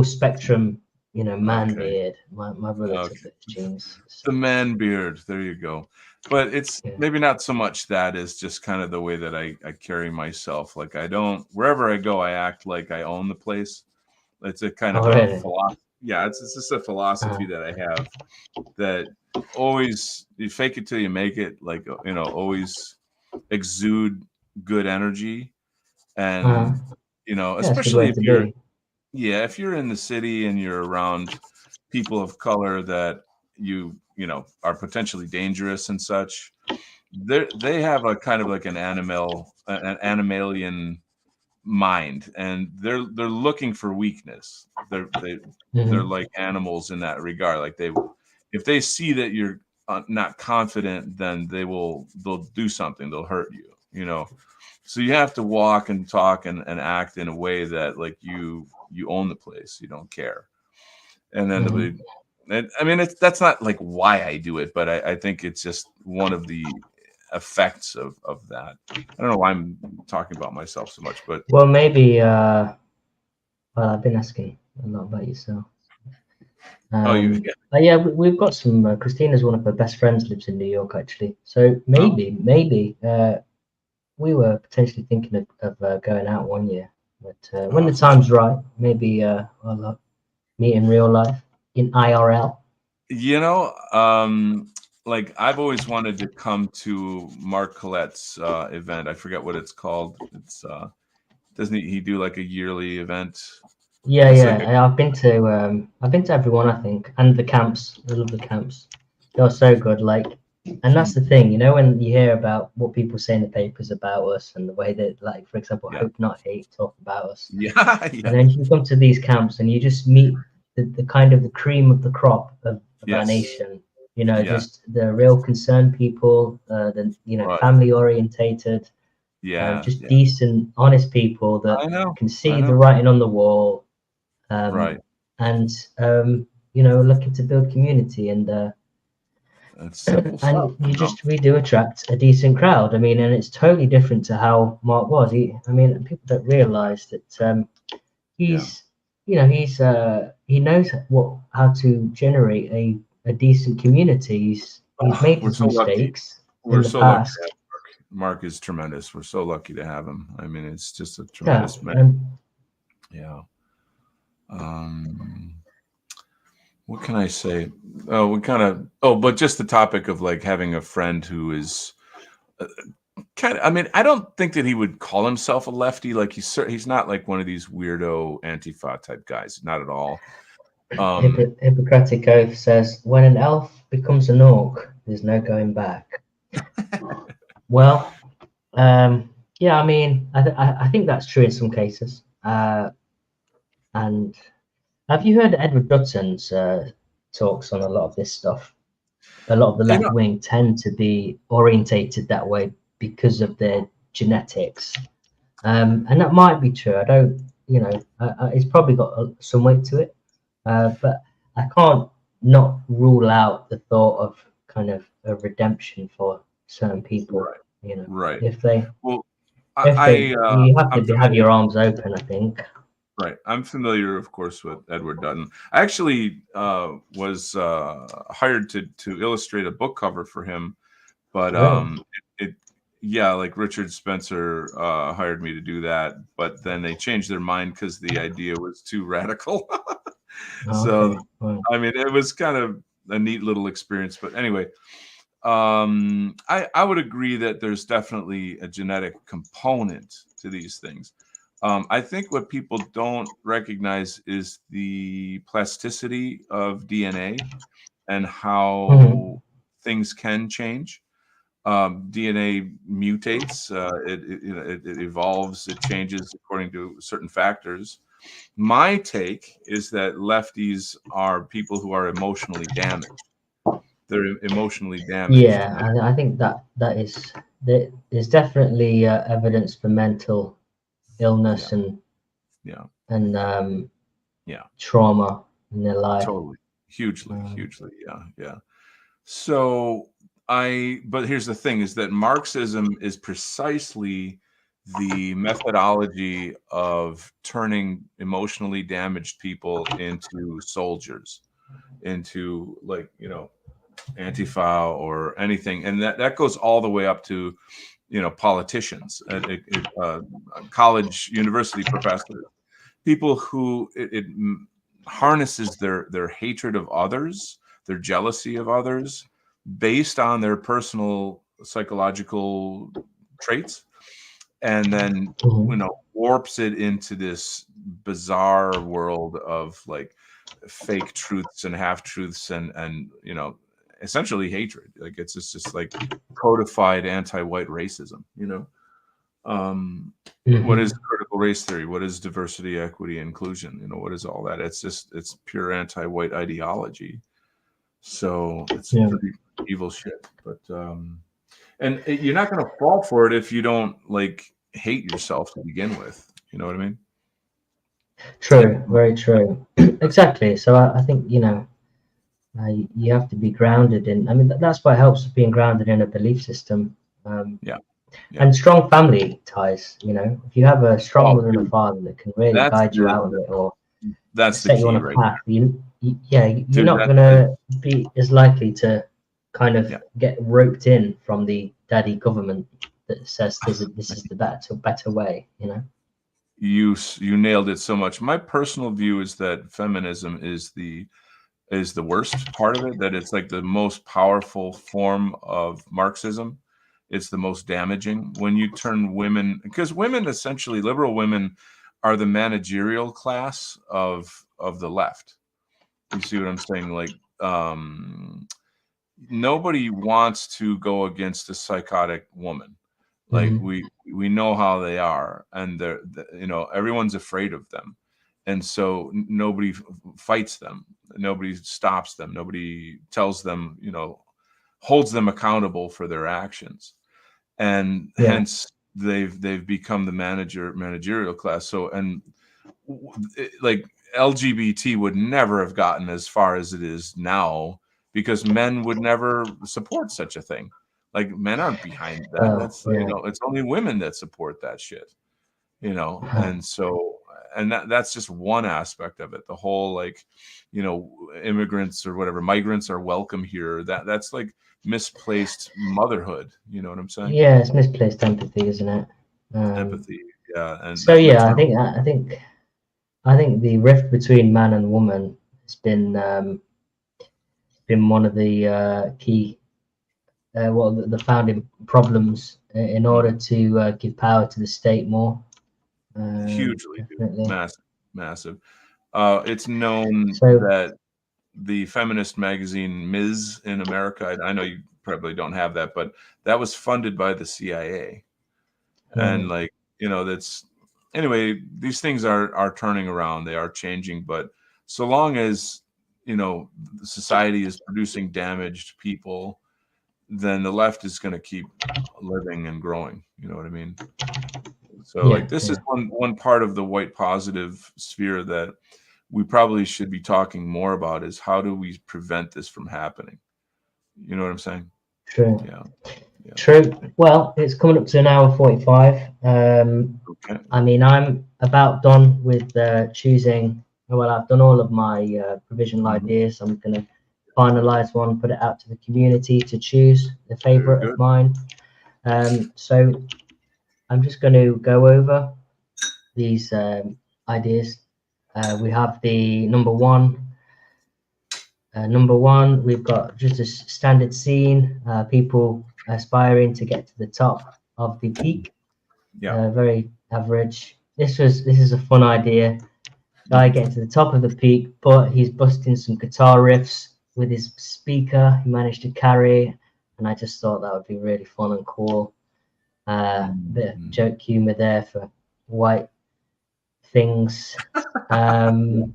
spectrum, man beard, my brother took those genes. So. The man beard. There you go. But it's maybe not so much that as just kind of the way that I carry myself. Like wherever I go, I act like I own the place. It's a kind of a philosophy. Yeah, it's just a philosophy that I have that always you fake it till you make it. Like, always exude good energy. And, especially if you're in the city and you're around people of color that you are potentially dangerous and such, they have a kind of like an animalian mind, and they're looking for weakness. They're like animals in that regard. Like if they see that you're not confident, then they'll do something. They'll hurt you. So you have to walk and talk and act in a way that like you own the place. You don't care. And then I mean, that's not like why I do it, but I think it's just one of the effects of that. I don't know why I'm talking about myself so much, but well, maybe well, I've been asking a lot about yourself. Yeah, we've got some. Christina's one of her best friends lives in New York, actually. So maybe we were potentially thinking of going out one year, but when the time's right, maybe we'll meet in real life, in IRL. Like I've always wanted to come to Mark Collette's event. I forget what it's called. It's doesn't he do like a yearly event? Yeah. I've been to everyone, I think, and the camps. I love the camps. They're so good. Like, and that's the thing, when you hear about what people say in the papers about us and the way that, like, for example, Hope Not Hate talk about us. Yeah. And then you come to these camps and you just meet the kind of the cream of the crop of our nation. You know, Yeah. just the real concerned people, the Right. family orientated, Yeah. just Yeah. decent, honest people that I know. can I see the know. writing on the wall, Right. and looking to build community. And That's simple stuff. and we do attract a decent crowd. I mean, and it's totally different to how Mark was. I mean, people don't realize that Yeah. he's he knows how to generate a decent community. He's Oh, made we're his so lucky. mistakes We're in the so lucky to past. have Mark. Mark is tremendous. We're so lucky to have him. I mean, it's just a Yeah, tremendous man. and Yeah. Um, what can I say? Oh, we kind of. Oh, but just the topic of like having a friend who is uh, kind of. I mean, I don't think that he would call himself a lefty. Like he's not like one of these weirdo Antifa type guys. Not at all. Hippocratic Oath says, "When an elf becomes an orc, there's no going back." Well, yeah, I mean, I think that's true in some cases. And have you heard Edward Dutton's talks on a lot of this stuff? A lot of the You left know, wing tend to be orientated that way because of their genetics, and that might be true. I don't, it's probably got some weight to it, but I can't not rule out the thought of kind of a redemption for certain people. right, You know, right. if they Well, you have I'm to have familiar. your arms open, I think. Right. I'm familiar, of course, with Edward Dutton. I actually was hired to illustrate a book cover for him, but Really? yeah, like Richard Spencer hired me to do that, but then they changed their mind because the idea was too radical. Okay. So, Well, I mean, it was kind of a neat little experience. But anyway, I would agree that there's definitely a genetic component to these things. I think what people don't recognize is the plasticity of DNA and mhm. how things can change. DNA mutates, it evolves, it changes according to certain factors. My take is that lefties are people who are emotionally damaged. They're emotionally damaged. Yeah, I think there's definitely evidence for mental Yeah, illness yeah, and yeah. trauma in their life. Totally. Hugely, Um, hugely. Yeah, yeah. So but here's the thing is that Marxism is precisely the methodology of turning emotionally damaged people into soldiers, into like, Antifa or anything. And that goes all the way up to, politicians, college, university professors, people who it harnesses their hatred of others, their jealousy of others, based on their personal psychological traits, and then mhm. warps it into this bizarre world of like fake truths and half truths and essentially hatred. Like it's just like codified anti-white racism. What is Mhm. critical race theory? What is diversity, equity, inclusion? What is all that? It's pure anti-white ideology. So it's Yeah, pretty evil shit. But you're not going to fall for it if you don't like hate yourself to begin with. You know what I mean? true, very true. Exactly. So I think you have to be grounded in. I mean, that's what helps being grounded in a belief system. Um, Yeah, yeah. and strong family ties. If you have a strong Oh, mother and a dude, father that can really that's guide you out of it or that's the set you on key a right path, you're there, dude. not gonna be as likely to kind of Yeah. get roped in from the daddy government that says this is the better way. You nailed it so much. My personal view is that feminism is the worst part of it, that it's like the most powerful form of Marxism. It's the most damaging when you turn women, because women, essentially liberal women, are the managerial class of the left. You see what I'm saying? Like nobody wants to go against a psychotic woman. Like Hmm. we know how they are, and everyone's afraid of them. and so nobody fights them, nobody stops them, nobody tells them, holds them accountable for their actions, and Yeah. hence they've become the managerial class. So, and like LGBT would never have gotten as far as it is now, because men would never support such a thing. Like, men aren't behind that. Oh, That's, yeah. it's only women that support that shit, and so, and that's just one aspect of it. The whole, like, immigrants or whatever, migrants are welcome here. That's like misplaced motherhood. You know what I'm saying? Yeah, it's misplaced empathy, isn't it? Empathy. Yeah. And So that yeah, makes I no. think I think the rift between man and woman has been one of the key, the founding problems in order to give power to the state more. Hugely, dude. Definitely. Massive. It's known So that the feminist magazine Ms. in America, I know you probably don't have that, but that was funded by the CIA. And, mm, like, that's, anyway, these things are turning around, they are changing, but so long as, society is producing damaged people, then the left is going to keep living and growing. You know what I mean? So, yeah, like, this is yeah, one part of the white positive sphere that we probably should be talking more about, is how do we prevent this from happening? You know what I'm saying? true, Yeah. Yeah. true. Well, it's coming up to an hour 45. Okay. I mean, I'm about done with choosing. Well, I've done all of my provisional Mhm. ideas. I'm going to finalize one, put it out to the community to choose the Very favorite of good. mine. So I'm just going to go over these ideas. We have the number one. Number one, we've got just a standard scene, people aspiring to get to the top of the peak. Yeah. Very average. This is a fun idea. Guy Mhm. getting to the top of the peak, but he's busting some guitar riffs with his speaker. He managed to carry, and I just thought that would be really fun and cool. Bit of Mhm. joke humor there for white things. Um,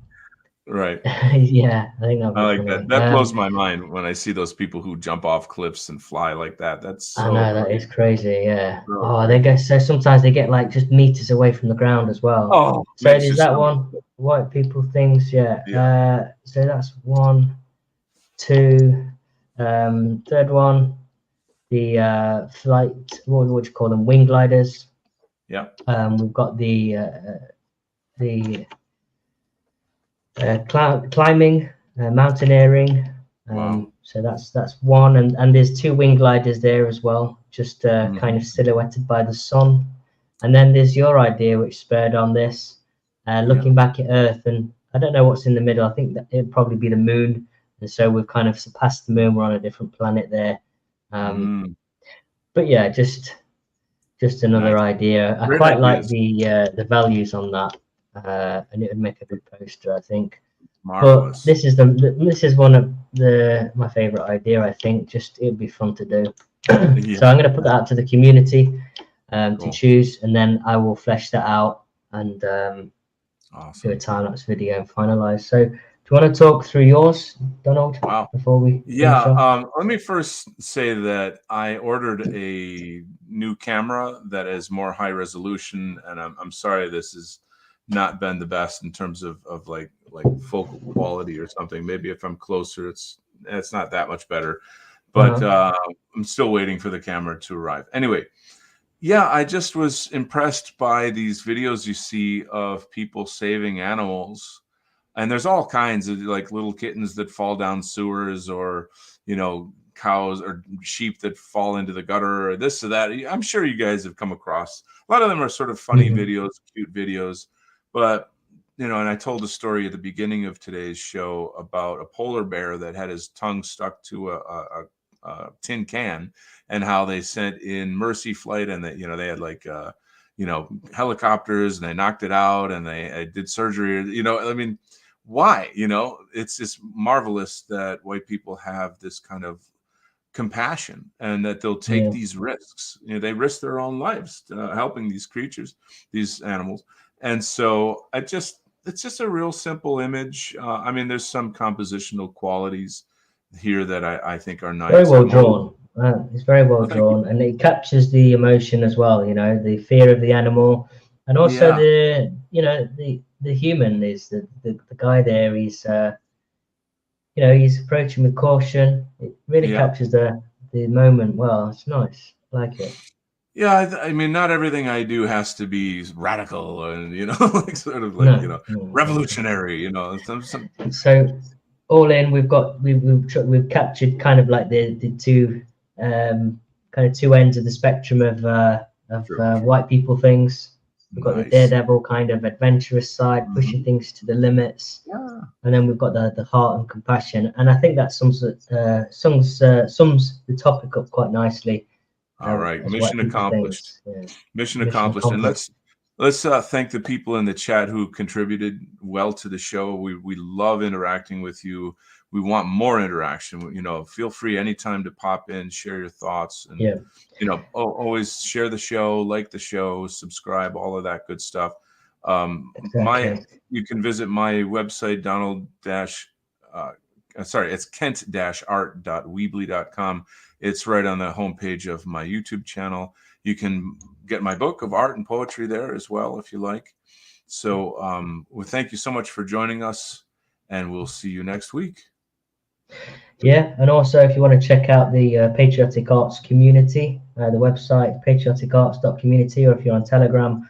Right. yeah, I think that'd I be like that. funny. That blows my mind when I see those people who jump off cliffs and fly like that. That's I so know that is crazy. crazy. Yeah. So Oh, they crazy. get so sometimes they get like just meters away from the ground as well. Oh, So makes you there's that stomach. one. White people things. Yeah. Yeah. So that's one, two. Third one, the flight. What would you call them? Wing gliders. Yeah. We've got the climbing, mountaineering. Wow. So that's one, and there's two wing gliders there as well, just kind Mhm. of silhouetted by the sun. And then there's your idea, which spurred on this, Yeah. looking back at Earth, and I don't know what's in the middle. I think that it'd probably be the moon, and so we've kind of surpassed the moon. We're on a different planet there. Um, Mm. but yeah, just another Nice. idea. I Great quite like ideas. the values on that, and it would make a good poster, I think. But Marvelous. this is one of the my favorite idea. I think just it'd be fun to do. Yeah. So I'm going to put that out to the community to Cool. choose, and then I will flesh that out and do a Awesome. time lapse video and finalize. So do you want to talk through yours, Donald, Wow. before we finish Yeah, off? let me first say that I ordered a new camera that is more high resolution, and I'm sorry this has not been the best in terms of like focal quality or something. Maybe if I'm closer, it's not that much better, but Uh-huh. I'm still waiting for the camera to arrive. Anyway, yeah, I just was impressed by these videos you see of people saving animals, and there's all kinds of, like, little kittens that fall down sewers, or cows or sheep that fall into the gutter, or this or that. I'm sure you guys have come across a lot of them. Are sort of funny Mhm. videos, cute videos, but and I told a story at the beginning of today's show about a polar bear that had his tongue stuck to a tin can, and how they sent in mercy flight, and that they had, like, helicopters, and they knocked it out, and they did surgery. I mean, why? It's just marvelous that white people have this kind of compassion, and that they'll take Yeah. these risks. They risk their own lives helping these creatures, these animals. And so I just it's just a real simple image. I mean, there's some compositional qualities here that I think are nice. Very well drawn. It's very well Thank you. drawn, and it captures the emotion as well. You know, the fear of the animal, and also Yeah, the the human is the guy there. He's he's approaching with caution. It really yeah. captures the moment well. It's nice. I like it. Yeah, I mean, not everything I do has to be radical and like sort of like No, revolutionary. Some so all in, we've captured kind of like the two kind of two ends of the spectrum of true. white people things. We've got the Nice. daredevil kind of adventurous side, pushing things to the limits, Yeah. and then we've got the heart and compassion. And I think that sums the topic up quite nicely. All right. As white Mission people accomplished. things. Yeah. Mission Mission accomplished. And accomplished. let's thank the people in the chat who contributed well to the show. We love interacting with you. We want more interaction. Feel free anytime to pop in, share your thoughts, and Yeah. always share the show, like the show, subscribe, all of that good stuff. Exactly. You can visit my website, it's kent-art.weebly.com. It's right on the homepage of my YouTube channel. You can get my book of art and poetry there as well, if you like. So, well, thank you so much for joining us, and we'll see you next week. Yeah, and also if you want to check out the Patriotic Arts community, the website patrioticarts.community, or if you're on Telegram,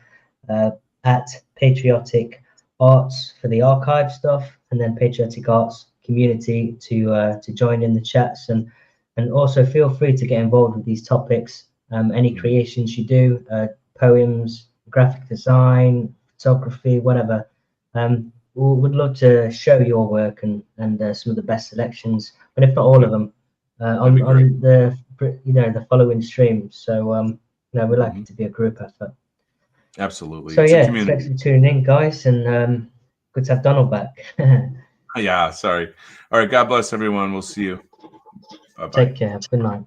at Patriotic Arts for the archive stuff, and then Patriotic Arts community to join in the chats, and also feel free to get involved with these topics. Any creations you do, poems, graphic design, photography, whatever. Would love to show your work and some of the best selections, but if not all of them, on the following streams. So we're lucky to be a group effort. Absolutely. So it's yeah, a community. thanks for tuning in, guys, and good to have Donald back. Yeah, sorry. All right, God bless everyone. We'll see you. Bye-bye. Take care. Have a good night.